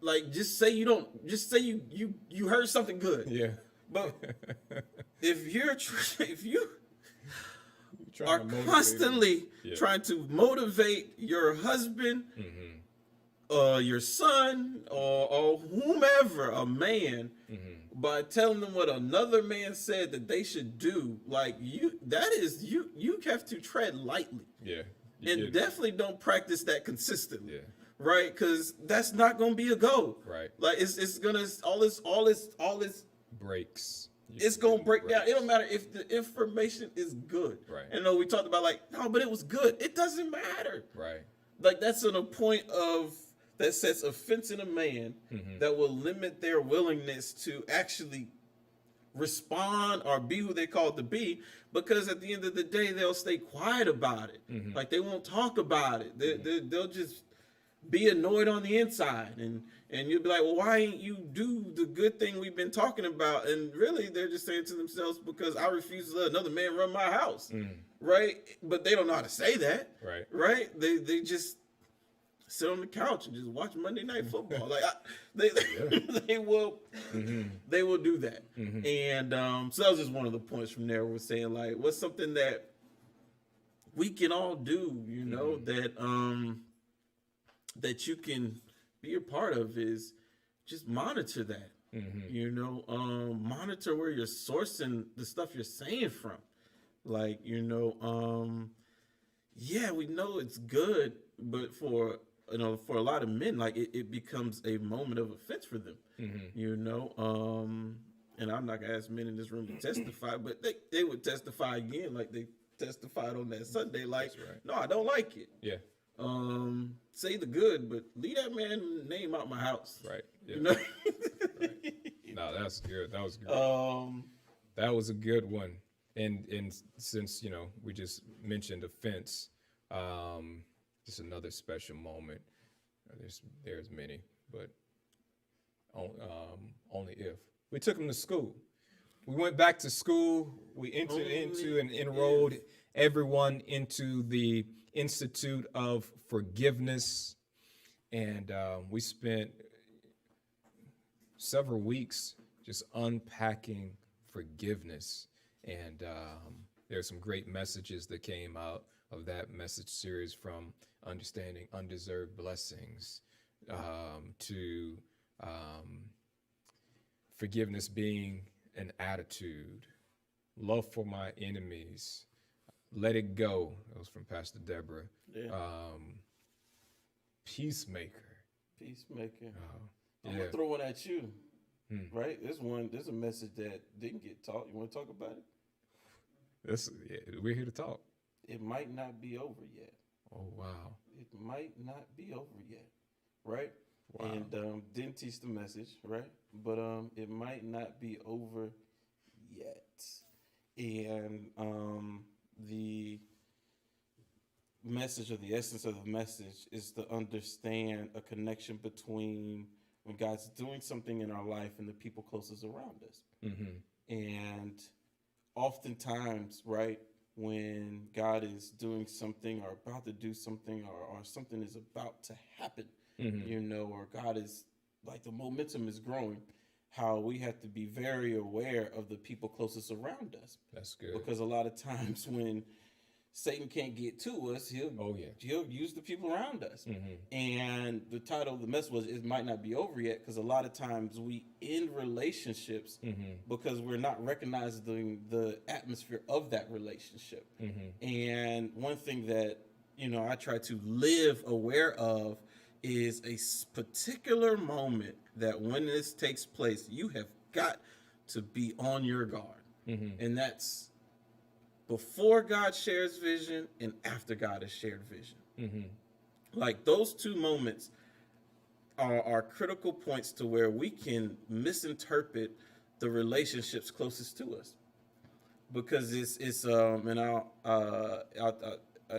Like, just say you heard something good. Yeah. But if you are constantly trying to motivate your husband, your son, or whomever, a man, by telling them what another man said that they should do, like, you have to tread lightly. Yeah. And definitely don't practice that consistently. Yeah. Right? Because that's not gonna be a go. Right. Like, it's gonna all this breaks. It's gonna break down. It don't matter if the information is good. Right. And we talked about, like, no, but it was good. It doesn't matter. Right. Like, that's on a point that sets offense in a man that will limit their willingness to actually respond or be who they called to be, because at the end of the day, they'll stay quiet about it. Like, they won't talk about it. They'll just be annoyed on the inside, and you'll be like, well, why ain't you do the good thing we've been talking about? And really, they're just saying to themselves, because I refuse to let another man run my house. Right? But they don't know how to say that. Right? They just sit on the couch and just watch Monday Night Football. Like they will do that. And so that was just one of the points from there. We're saying like, what's something that we can all do, you know, that you can be a part of is just monitor that. You know, monitor where you're sourcing the stuff you're saying from. Like, you know, yeah, we know it's good, but for a lot of men, like it becomes a moment of offense for them. You know, and I'm not gonna ask men in this room to testify, but they would testify again, like they testified on that Sunday, like, no, I don't like it. Yeah. Say the good, but leave that man's name out my house. Right. Yeah. You know? No, that's good. That was good. That was a good one. And since, you know, we just mentioned offense, just another special moment. There's many, but only if. We took them to school. We went back to school. We entered into and enrolled everyone into the Institute of Forgiveness. And we spent several weeks just unpacking forgiveness. And there's some great messages that came out of that message series, from understanding undeserved blessings to forgiveness being an attitude, love for my enemies, let it go. That was from Pastor Deborah. Yeah. Peacemaker. I'm gonna throw one at you. Right? There's a message that didn't get taught. You want to talk about it? We're here to talk. It might not be over yet. Oh, wow. It might not be over yet. Right? Wow. And didn't teach the message, right? But it might not be over yet. And the message, or the essence of the message, is to understand a connection between when God's doing something in our life and the people closest around us. And oftentimes, right, when God is doing something or about to do something, or something is about to happen, you know, or God is, like, the momentum is growing, how we have to be very aware of the people closest around us. That's good. Because a lot of times when Satan can't get to us, he'll use the people around us. And the title of the message was, it might not be over yet, because a lot of times we end relationships because we're not recognizing the atmosphere of that relationship. And one thing that, you know, I try to live aware of is a particular moment that when this takes place, you have got to be on your guard. And that's before God shares vision and after God has shared vision. Like, those two moments are critical points to where we can misinterpret the relationships closest to us, because it's and I'll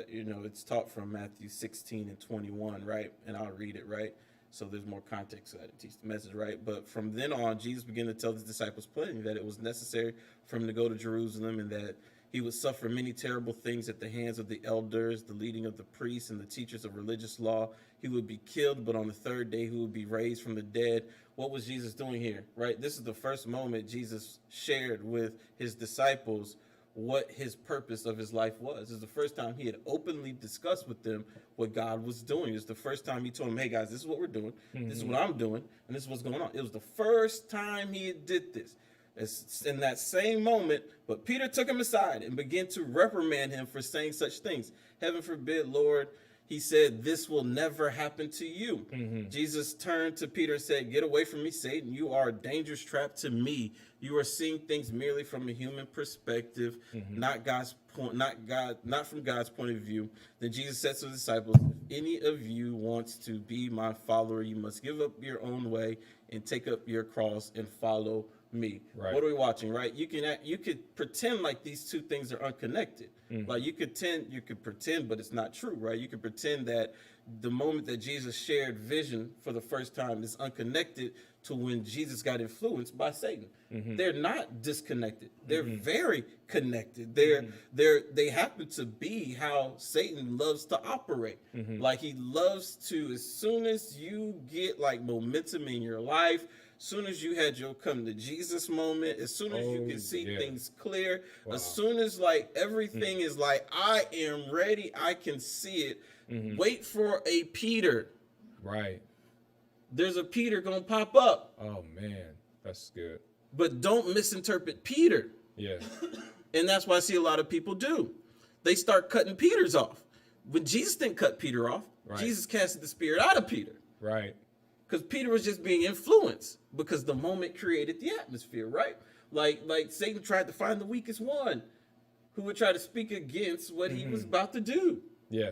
you know, it's taught from Matthew 16:21, right? And I'll read it, right? So there's more context so I didn't teach the message, right? But from then on, Jesus began to tell his disciples plainly that it was necessary for him to go to Jerusalem, and that he would suffer many terrible things at the hands of the elders, the leading of the priests, and the teachers of religious law. He would be killed, but on the third day he would be raised from the dead. What was Jesus doing here, right? This is the first moment Jesus shared with his disciples what his purpose of his life was. This is the first time he had openly discussed with them what God was doing. It's the first time he told them, hey guys, this is what we're doing. This is what I'm doing. And this is what's going on. It was the first time he did this. It's in that same moment, but Peter took him aside and began to reprimand him for saying such things. Heaven forbid, Lord, he said, this will never happen to you. Jesus turned to Peter and said, get away from me, Satan. You are a dangerous trap to me. You are seeing things merely from a human perspective, not from God's point of view. Then Jesus said to the disciples, if any of you wants to be my follower, you must give up your own way and take up your cross and follow me? Right. What are we watching? Right? You could pretend like these two things are unconnected. Like you could pretend, but it's not true, right? You could pretend that the moment that Jesus shared vision for the first time is unconnected to when Jesus got influenced by Satan. They're not disconnected. They're very connected. They happen to be how Satan loves to operate. Like he loves to, as soon as you get like momentum in your life, as soon as you had your come to Jesus moment, as soon as you can see things clear, as soon as like everything is like, I am ready, I can see it. Wait for a Peter. Right. There's a Peter gonna pop up. Oh man, that's good. But don't misinterpret Peter. Yeah. And that's what I see a lot of people do. They start cutting Peters off. When Jesus didn't cut Peter off, Jesus casted the spirit out of Peter. Right. Because Peter was just being influenced because the moment created the atmosphere, right? Like Satan tried to find the weakest one who would try to speak against what he was about to do. Yeah.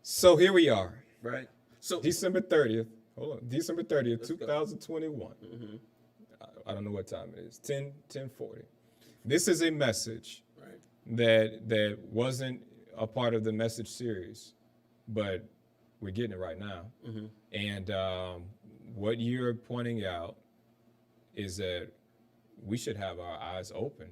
So here we are. Right. So December 30th. Hold on. December 30th, 2021. I don't know what time it is. 10:40. This is a message that wasn't a part of the message series, but we're getting it right now. And what you're pointing out is that we should have our eyes open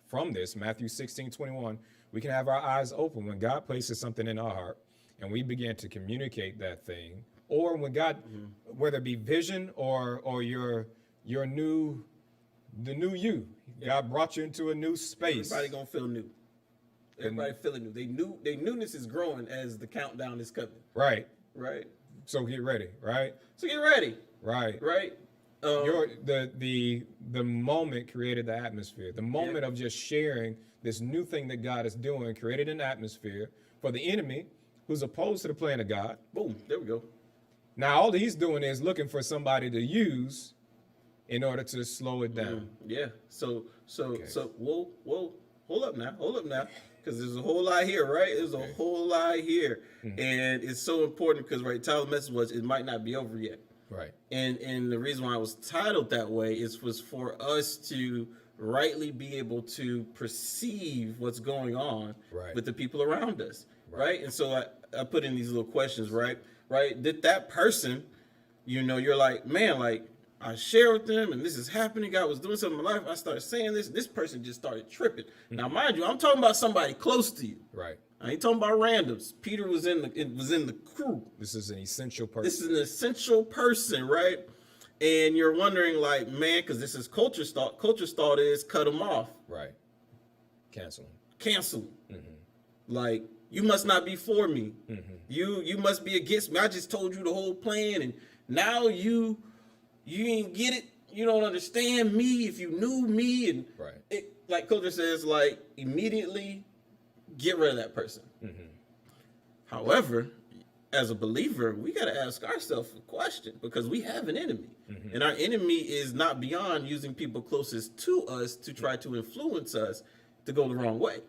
from this. Matthew 16:21. We can have our eyes open when God places something in our heart and we begin to communicate that thing, or when God, whether it be vision or your new, the new you, God brought you into a new space. everybody gonna feel new. Everybody feeling new. Their newness is growing as the countdown is coming. Right. Right. So get ready. Right. So get ready. Right. Right. The moment created the atmosphere. The moment of just sharing this new thing that God is doing created an atmosphere for the enemy who's opposed to the plan of God. Boom. There we go. Now all he's doing is looking for somebody to use in order to slow it down. Yeah. So whoa, hold up now, because there's a whole lot here, right? There's a whole lot here, and it's so important because title message was it might not be over yet. Right. And the reason why I was titled that way was for us to rightly be able to perceive what's going on with the people around us, right? And so I put in these little questions, right? Did that person, you're like, man, like I share with them and this is happening, God was doing something in my life, I started saying this person just started tripping. Now, mind you, I'm talking about somebody close to you. Right. I ain't talking about randoms. Peter was in the crew. This is an essential person. This is an essential person, right? And you're wondering, like, man, because this is culture thought. Culture thought is cut them off. Right. Cancel. Like, you must not be for me. You must be against me. I just told you the whole plan, and now you ain't get it. You don't understand me. If you knew me, and like culture says, like immediately get rid of that person. However, as a believer, we got to ask ourselves a question because we have an enemy. And our enemy is not beyond using people closest to us to try to influence us to go the wrong way.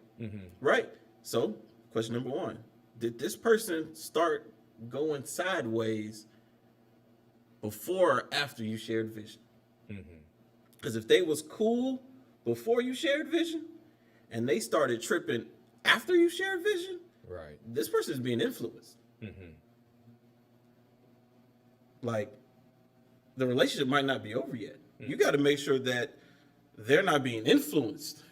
Right? So, question number one, did this person start going sideways before or after you shared vision? Because if they was cool before you shared vision and they started tripping after you shared vision, this person is being influenced. Like, the relationship might not be over yet. You got to make sure that they're not being influenced.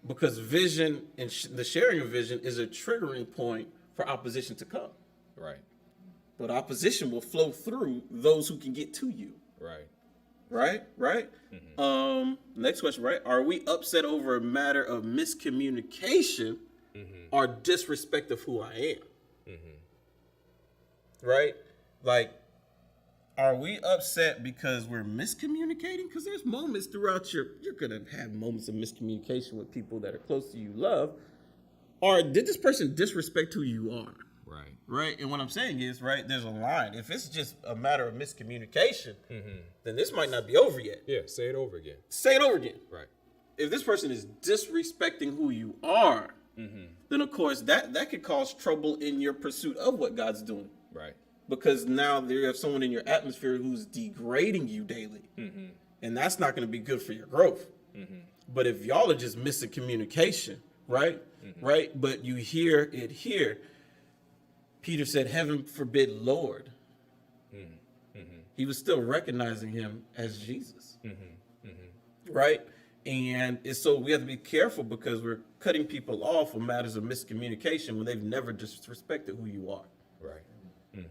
Because vision and the sharing of vision is a triggering point for opposition to come. Right. But opposition will flow through those who can get to you. Right? Next question, right? Are we upset over a matter of miscommunication or disrespect of who I am? Right? Like, are we upset because we're miscommunicating? Because there's moments throughout you're going to have moments of miscommunication with people that are close to you, love. Or did this person disrespect who you are? Right? And what I'm saying is, there's a line. If it's just a matter of miscommunication, then this might not be over yet. Yeah, say it over again. Say it over again. Right. If this person is disrespecting who you are, then of course that could cause trouble in your pursuit of what God's doing. Right. Because now there you have someone in your atmosphere who's degrading you daily. and that's not going to be good for your growth. But if y'all are just missing communication, right? Right? But you hear it here. Peter said, heaven forbid, Lord. He was still recognizing him as Jesus. Right? And it's so we have to be careful because we're cutting people off for matters of miscommunication when they've never disrespected who you are. Right.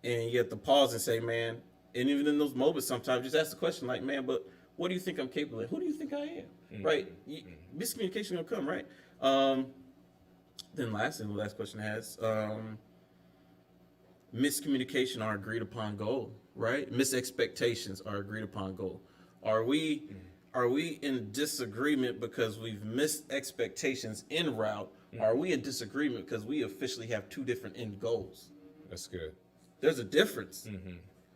And you have to pause and say, man, and even in those moments, sometimes just ask the question like, man, but what do you think I'm capable of? Who do you think I am? Right? Miscommunication will come, right? Then the last question has, miscommunication are agreed upon goal, right? Misexpectations are agreed upon goal. Are we in disagreement because we've missed expectations en route? Are we in disagreement because we officially have two different end goals? That's good. There's a difference.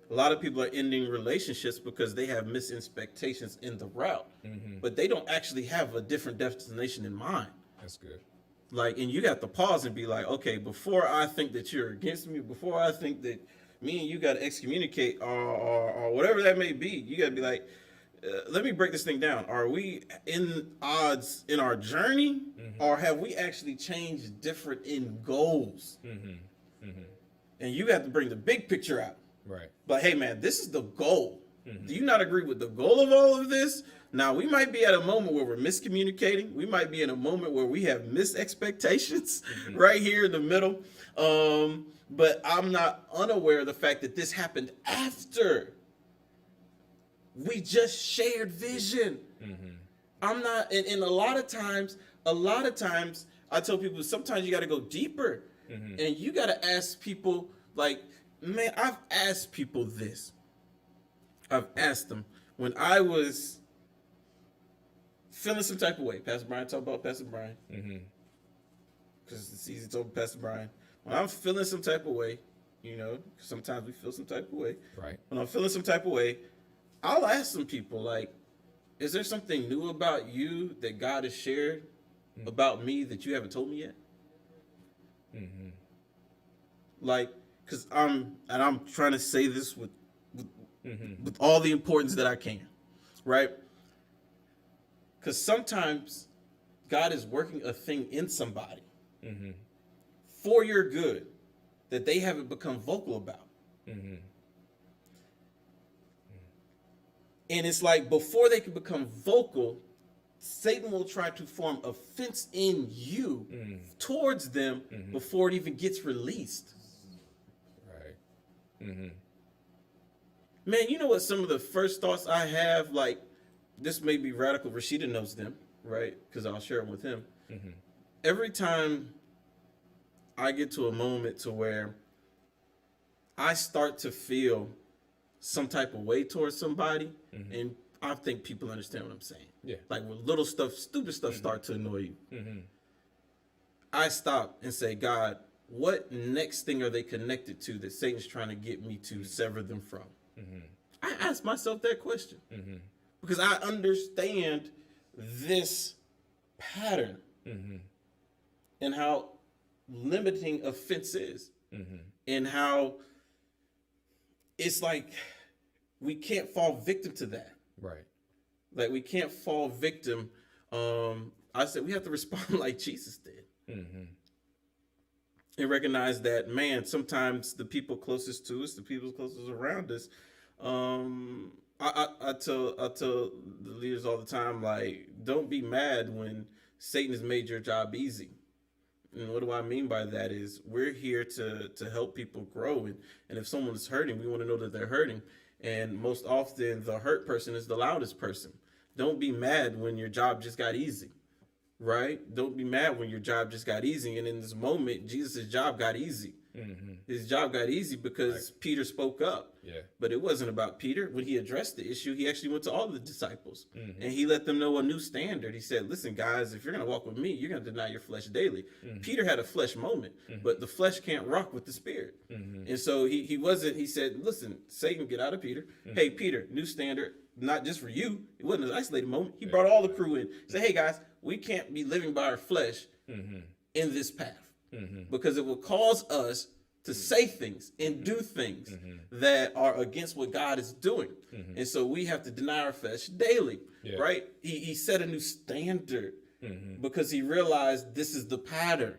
A lot of people are ending relationships because they have missed expectations in the route, but they don't actually have a different destination in mind. That's good. Like, and you got to pause and be like, okay, before I think that you're against me, before I think that me and you got to excommunicate or whatever that may be, you got to be like, let me break this thing down. Are we in odds in our journey, or have we actually changed different end goals? And you have to bring the big picture out. Right. But hey, man, this is the goal. Do you not agree with the goal of all of this? Now, we might be at a moment where we're miscommunicating. We might be in a moment where we have missed expectations right here in the middle. But I'm not unaware of the fact that this happened after we just shared vision. I'm not, and a lot of times, I tell people sometimes you got to go deeper. And you got to ask people, like, man, I've asked people this. I've asked them when I was feeling some type of way. Pastor Brian, talk about Pastor Brian. Because it's easy to talk about Pastor Brian. When I'm feeling some type of way, you know, sometimes we feel some type of way. Right. When I'm feeling some type of way, I'll ask some people, like, is there something new about you that God has shared about me that you haven't told me yet? Like, because I'm trying to say this with all the importance that I can, right? Because sometimes God is working a thing in somebody for your good that they haven't become vocal about. And it's like before they can become vocal, Satan will try to form a fence in you towards them before it even gets released. Right. Man, you know what some of the first thoughts I have, like, this may be radical. Rashida knows them, right? Because I'll share them with him. Every time I get to a moment to where I start to feel some type of way towards somebody, and I think people understand what I'm saying. Yeah. Like when little stuff, stupid stuff start to annoy you. I stop and say, God, what next thing are they connected to that Satan's trying to get me to sever them from? I ask myself that question because I understand this pattern and how limiting offense is and how it's like we can't fall victim to that. Right. Like we can't fall victim. I said we have to respond like Jesus did. And recognize that, man, sometimes the people closest to us, the people closest around us, I tell the leaders all the time, like, don't be mad when Satan has made your job easy. And what do I mean by that is we're here to help people grow. And if someone is hurting, we want to know that they're hurting. And most often the hurt person is the loudest person. Don't be mad when your job just got easy, right? Don't be mad when your job just got easy. And in this moment, Jesus' job got easy. His job got easy because Peter spoke up. Yeah. But it wasn't about Peter. When he addressed the issue, he actually went to all the disciples and he let them know a new standard. He said, listen, guys, if you're going to walk with me, you're going to deny your flesh daily. Peter had a flesh moment, but the flesh can't rock with the spirit. And so he said, listen, Satan, get out of Peter. Hey, Peter, new standard, not just for you. It wasn't an isolated moment. He brought all the crew in. He said, hey, guys, we can't be living by our flesh in this path because it will cause us to say things and do things that are against what God is doing. And so we have to deny our flesh daily, right? He set a new standard because he realized this is the pattern.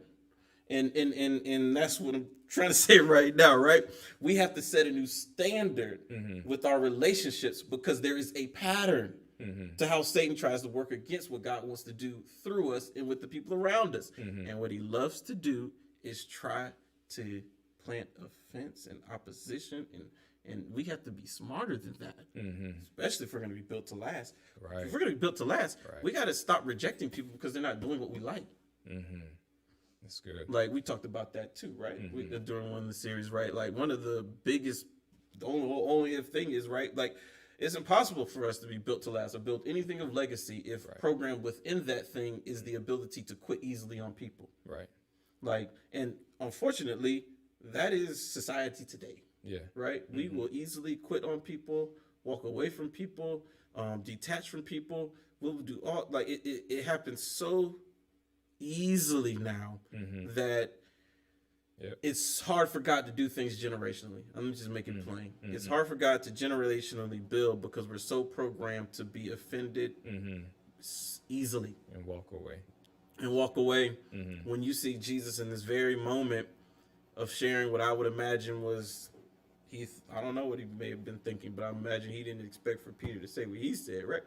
And that's what I'm trying to say right now, right? We have to set a new standard with our relationships because there is a pattern to how Satan tries to work against what God wants to do through us and with the people around us. And what he loves to do is try to plant offense and opposition, and we have to be smarter than that, especially if we're going to be built to last. Right. If we're going to be built to last, we got to stop rejecting people because they're not doing what we like. That's good. Like we talked about that too, right? During one of the series, right? Like one of the biggest, the only thing is, right? Like it's impossible for us to be built to last or build anything of legacy if programmed within that thing is the ability to quit easily on people. Right. Like, and unfortunately, that is society today. Yeah. Right? We will easily quit on people, walk away from people, detach from people. We'll do all, like, it happens so easily now that it's hard for God to do things generationally. I'm just making it plain. It's hard for God to generationally build because we're so programmed to be offended easily. And walk away. When you see Jesus in this very moment of sharing what I would imagine was, I don't know what he may have been thinking, but I imagine he didn't expect for Peter to say what he said, right?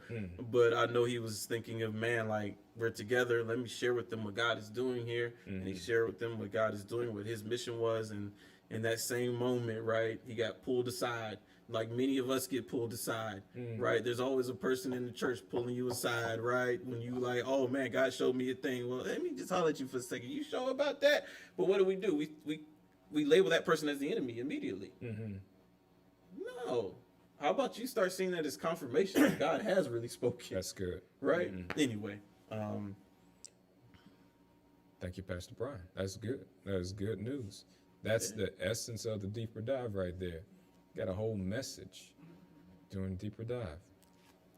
But I know he was thinking of, man, like, we're together. Let me share with them what God is doing here. And he shared with them what God is doing, what his mission was. And in that same moment, right, he got pulled aside. Like many of us get pulled aside, right? There's always a person in the church pulling you aside, right? When you like, oh man, God showed me a thing. Well, let me just holler at you for a second. You sure about that? But what do? We label that person as the enemy immediately. No. How about you start seeing that as confirmation that God has really spoken? That's good. Right? Anyway. Thank you, Pastor Brian. That's good. That is good news. That's the essence of the deeper dive right there. Got a whole message doing deeper dive.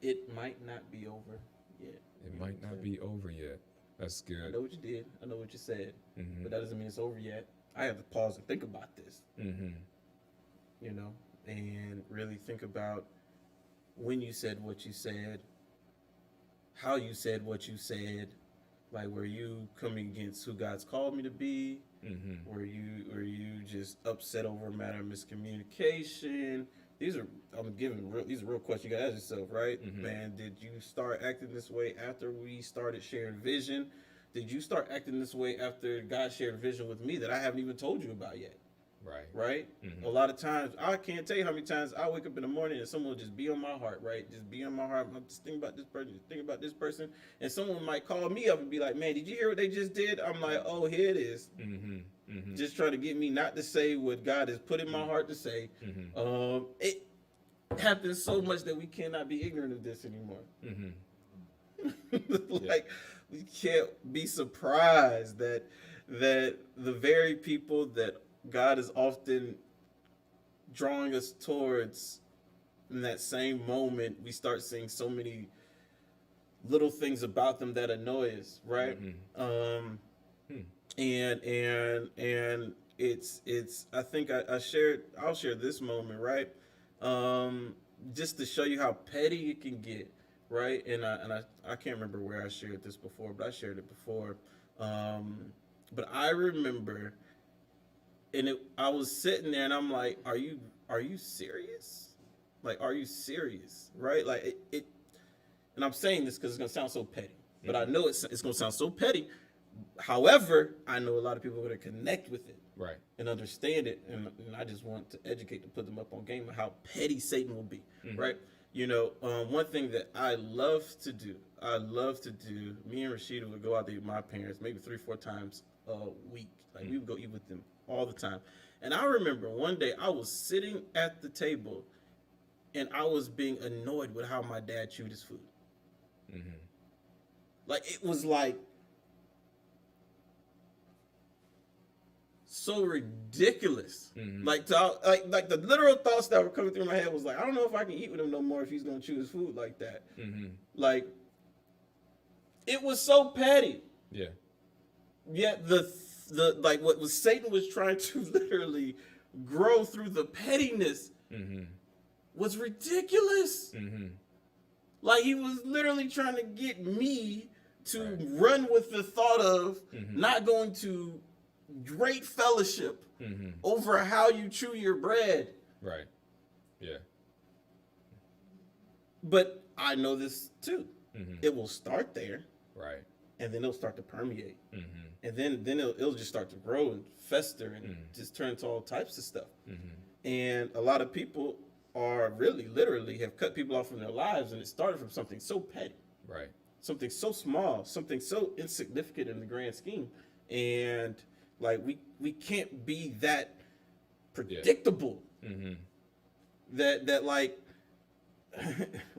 It might not be over yet. It might not be over yet. That's good. I know what you did. I know what you said. But that doesn't mean it's over yet. I have to pause and think about this. You know, and really think about when you said what you said, how you said what you said. Like, were you coming against who God's called me to be? Were you just upset over a matter of miscommunication? These are real questions you gotta ask yourself, right? Man, did you start acting this way after we started sharing vision? Did you start acting this way after God shared vision with me that I haven't even told you about yet? Right? A lot of times, I can't tell you how many times I wake up in the morning and someone will just be on my heart, right? Just be on my heart. I'm just thinking about this person, thinking about this person. And someone might call me up and be like, man, did you hear what they just did? I'm like, oh, here it is. Just trying to get me not to say what God has put in my heart to say. It happens so much that we cannot be ignorant of this anymore. Like, we can't be surprised that the very people that God is often drawing us towards, in that same moment, we start seeing so many little things about them that annoy us, right? And it's I think I'll share this moment, right? Just to show you how petty it can get, right? And I can't remember where I shared this before, but I shared it before. But I remember, and I was sitting there and I'm like, are you serious? Like, are you serious? Right? Like it and I'm saying this because it's gonna sound so petty. But I know it's gonna sound so petty. However, I know a lot of people are gonna connect with it. Right. And understand it. And I just want to educate to put them up on game of how petty Satan will be. Right? You know, one thing that I love to do, me and Rashida would go out there with my parents maybe 3-4 times a week. Like we would go eat with them all the time. And I remember one day I was sitting at the table and I was being annoyed with how my dad chewed his food. Like, it was like so ridiculous. Like the literal thoughts that were coming through my head was like, I don't know if I can eat with him no more if he's gonna chew his food like that. Like, it was so petty. Yeah. Yet what was Satan was trying to literally grow through the pettiness was ridiculous. Like he was literally trying to get me to run with the thought of not going to great fellowship over how you chew your bread. Right. Yeah. But I know this too. It will start there. Right. And then it'll start to permeate. And then it'll just start to grow and fester and just turn to all types of stuff. And a lot of people are really literally have cut people off from their lives, and it started from something so petty. Right. Something so small, something so insignificant in the grand scheme. And like we can't be that predictable. That like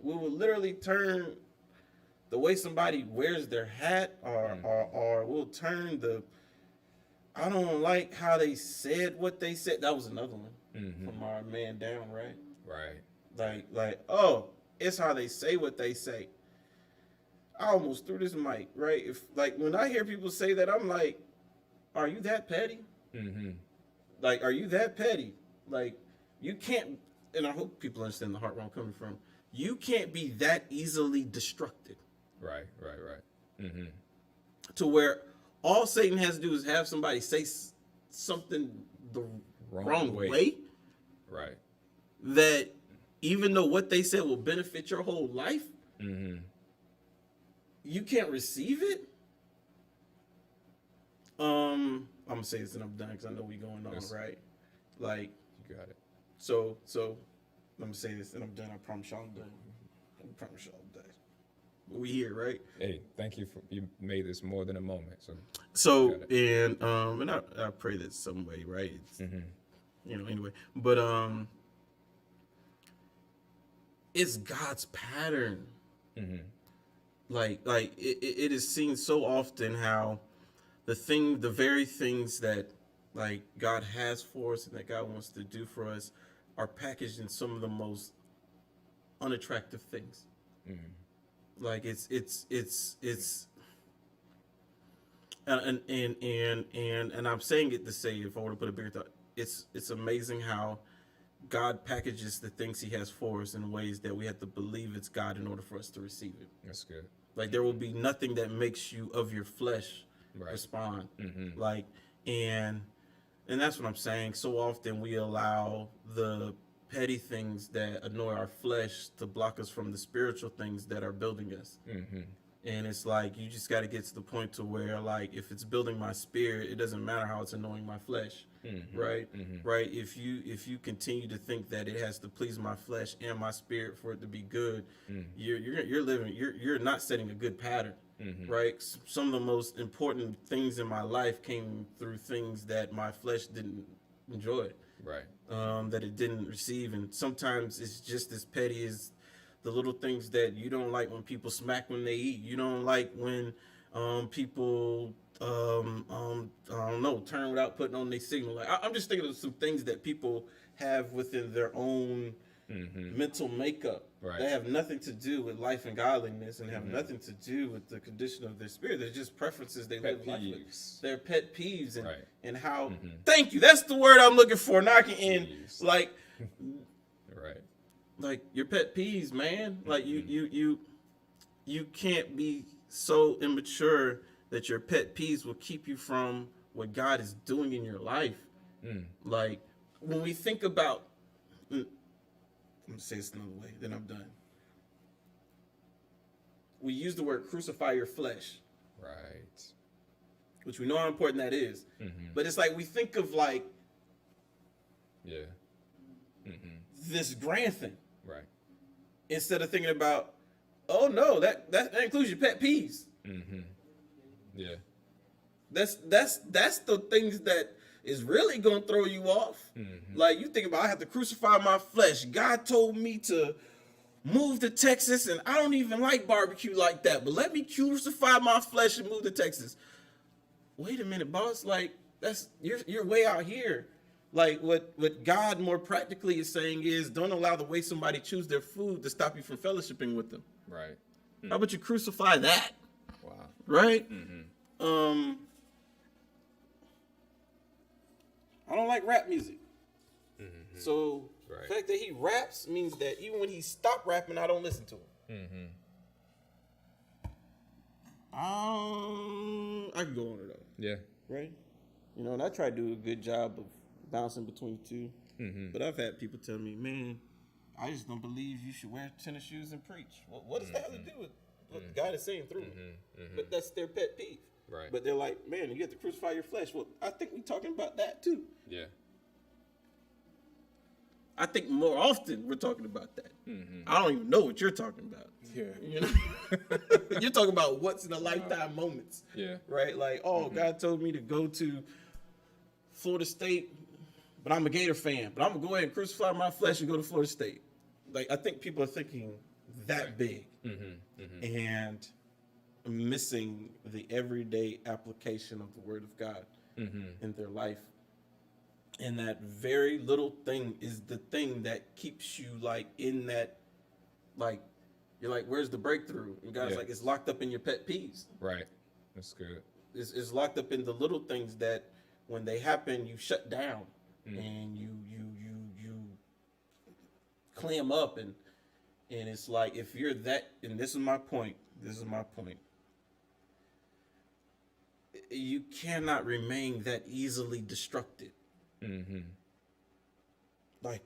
we will literally turn the way somebody wears their hat, or we'll turn I don't like how they said what they said. That was another one from our man down, right? Right. Like, oh, it's how they say what they say. I almost threw this mic, right? If like when I hear people say that, I'm like, are you that petty? Like, are you that petty? Like, you can't, and I hope people understand the heart where I'm coming from. You can't be that easily destructed. Right. To where all Satan has to do is have somebody say something the wrong way. Right. That even though what they said will benefit your whole life, you can't receive it. I'm gonna say this and I'm done because I know we going on, right? Like, you got it. So I'm gonna say this and I'm done. I promise y'all I'm done. I promise y'all I'm done. We here, right? Hey, thank you you made this more than a moment. So and I pray that some way, right? It's, anyway, but it's God's pattern. Like it is seen so often how the very things that like God has for us and that God wants to do for us are packaged in some of the most unattractive things. Like it's and I'm saying it to say, if I want to put a bigger thought, it's amazing how God packages the things he has for us in ways that we have to believe it's God in order for us to receive it. That's good. Like there will be nothing that makes you of your flesh respond. Like, and that's what I'm saying. So often we allow the petty things that annoy our flesh to block us from the spiritual things that are building us. And it's like, you just got to get to the point to where, like, if it's building my spirit, it doesn't matter how it's annoying my flesh, right? Right. If you continue to think that it has to please my flesh and my spirit for it to be good, you're not setting a good pattern, right? Some of the most important things in my life came through things that my flesh didn't enjoy, right? That it didn't receive, and sometimes it's just as petty as the little things that you don't like when people smack when they eat. You don't like when people, I don't know, turn without putting on their signal. Like I'm just thinking of some things that people have within their own mental makeup. Right. They have nothing to do with life and godliness, and have nothing to do with the condition of their spirit. They're just preferences they live life with. They're pet peeves, and how. Thank you. That's the word I'm looking for. Now I can end like. Like your pet peeves, man. Like you can't be so immature that your pet peeves will keep you from what God is doing in your life. Like when we think about, I'm gonna say this another way, then I'm done. We use the word crucify your flesh, right? Which we know how important that is. But it's like we think of like, this grand thing. Right. Instead of thinking about, oh no, that includes your pet peeves. Yeah. That's the things that is really gonna throw you off. Like you think about, I have to crucify my flesh. God told me to move to Texas, and I don't even like barbecue like that. But let me crucify my flesh and move to Texas. Wait a minute, boss. Like you're way out here. Like what God more practically is saying is, don't allow the way somebody choose their food to stop you from fellowshipping with them. Right. How about you crucify that? Wow. Right? I don't like rap music. So Right. the fact that he raps means that even when he stopped rapping, I don't listen to him. I could go on it though. Yeah. Right? You know, and I try to do a good job of bouncing between the two. But I've had people tell me, man, I just don't believe you should wear tennis shoes and preach. Well, what does that have to do with what God is saying through me? But that's their pet peeve. Right. But they're like, man, you have to crucify your flesh. Well, I think we're talking about that too. Yeah. I think more often we're talking about that. I don't even know what you're talking about. Yeah. You know? You're talking about what's in a lifetime moments. Yeah. Right? Like, oh, God told me to go to Florida State, but I'm a Gator fan. But I'm going to go ahead and crucify my flesh and go to Florida State. Like, I think people are thinking that big and missing the everyday application of the Word of God in their life. And that very little thing is the thing that keeps you like in that, like, you're like, where's the breakthrough? And God's like, it's locked up in your pet peeves. Right. That's good. It's locked up in the little things that when they happen, you shut down and you clam up. And it's like, if you're that, and this is my point, you cannot remain that easily destructed. Like,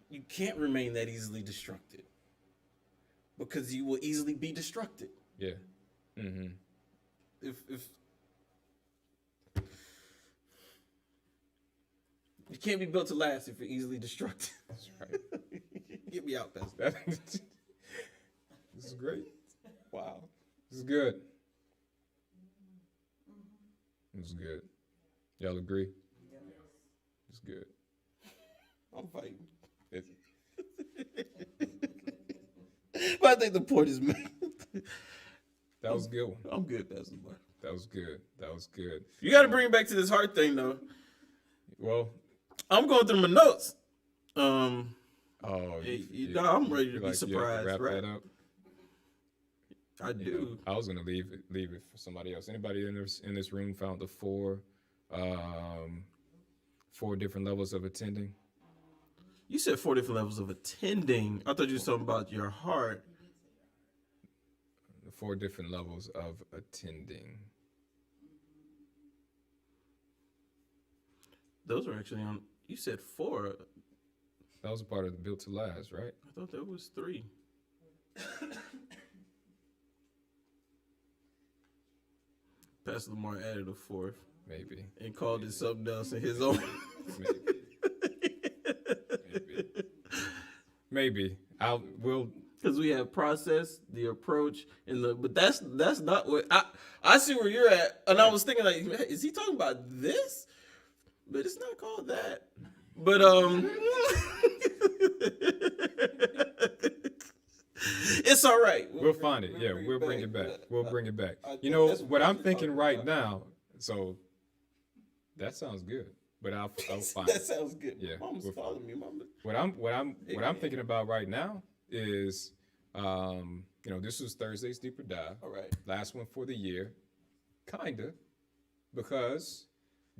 you can't remain that easily destructed because you will easily be destructed. Yeah. If you can't be built to last if you're easily destructed. That's right. Get me out, Pastor. This is great. Wow. This is good. This is good. Y'all agree? It's good. I'm fighting. It's, But I think the point is made. that was a good one. I'm good, Pastor Mark. That was good. That was good. You got to bring it back to this heart thing, though. Well, I'm going through my notes. oh, I'm ready to be like, surprised, wrap right? that up. I do. I was gonna leave it for somebody else. Anybody in this room found the four different levels of attending? You said 4 different levels of attending. I thought you were talking about your heart. The 4 different levels of attending. Those are actually on. You said 4. That was a part of the Built to Last, right? I thought there was 3. Pastor Lamar added a 4th Maybe. and called it something else in his own. Maybe. We'll. Because we have process, the approach, and but that's not what I see where you're at. And I was thinking, like, is he talking about this? But it's not called that. But it's all right. We'll find it. Yeah, we'll bring it back. We'll bring it back. You know what I'm thinking right now. So that sounds good. But I'll find That it. sounds good. Yeah, Mama's we'll calling find me. Mama. What I'm thinking about right now is, this was Thursday's deeper dive. All right. Last one for the year, kinda, because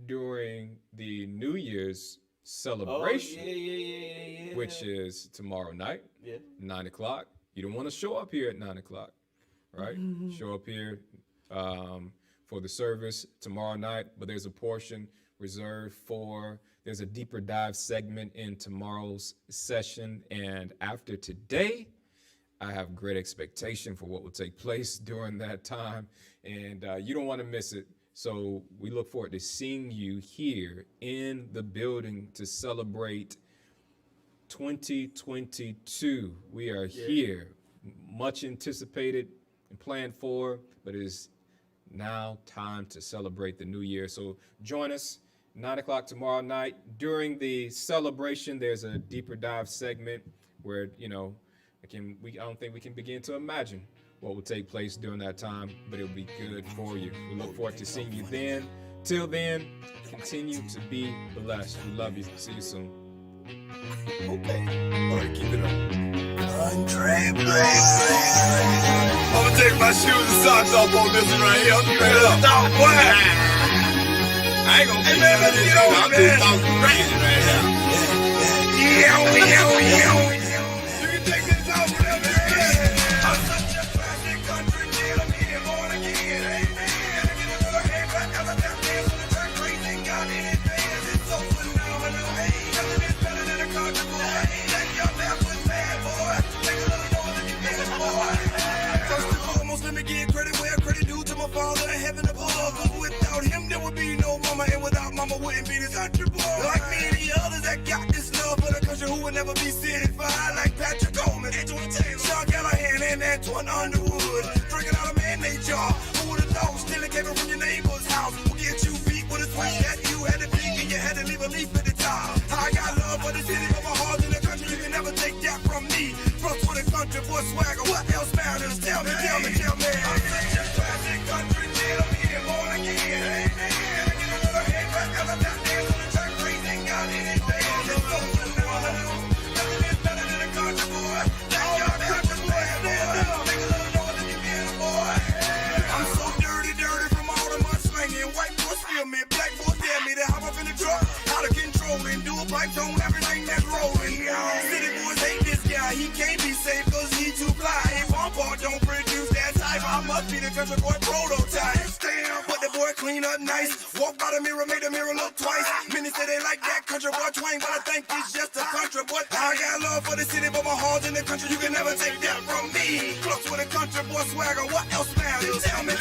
during the New Year's celebration, Yeah. which is tomorrow night, Yeah. 9:00. You don't want to show up here at 9:00, right? Show up here for the service tomorrow night, but there's a portion reserved for, there's a deeper dive segment in tomorrow's session. And after today, I have great expectation for what will take place during that time. And you don't want to miss it. So we look forward to seeing you here in the building to celebrate 2022. We are here, much anticipated and planned for, but it is now time to celebrate the new year. So join us 9:00 tomorrow night. During the celebration, there's a deeper dive segment where, I don't think we can begin to imagine what will take place during that time, but it'll be good for you. We look forward to seeing you then. Till then, continue to be blessed. We love you. See you soon. Okay. All right, keep it up. I'ma take my shoes and socks off on this one right here. I'm straight up. Stop, boy. I ain't gonna be man, let's get on, I'm just talking crazy right now. You can take this off whatever you can. I'm such a classic country kid. I'm here, born again. Amen. Get another hand back as I tap dance on the track. Crazy God in advance. It's so phenomenal. Hey, nothing is better than a country boy. That young man was mad, boy. Take a little more than you did, boy. First and foremost, let me give credit where credit due to my father in heaven above. 'Cause without him, there would be no mama, and without mama, wouldn't be this country boy. Like me and the others that got this love for the country, who would never be certified, like Patrick Coleman, Sean Callahan, and Antoine Underwood. Drinking out a mayonnaise jar. Who would have thought stealing came from your neighbor's house? Will get you beat with a switch that you had to beat, and you had to leave a leaf at the top. I got love for the city, but my heart's in the country. You can never take that from me. Plus for the country boy swagger, what else matters? Tell me. I'm such a classic country kid. I'm here, born again. Amen. Get another hand back as I tap dance on the track. Crazy God in advance. It's so phenomenal. Nothing is better than a country boy. That young country boy, take a little more than you did, boy. I'm so dirty from all the mud slinging. White boys feel me, black boys tell me to hop up in the truck, out of control and do a pipe on everything that's rolling. City boys hate this guy, he can't be safe 'cause he too fly. If one part don't produce that type, I must be the country boy prototype. But the boy clean up nice, walk by the mirror, made the mirror look twice. Many say they like that country boy twang, but I think it's just a country boy. I got love for the city, but my heart's in the country. You can never take that from me. Close with a country boy swagger, what else matters? Tell me.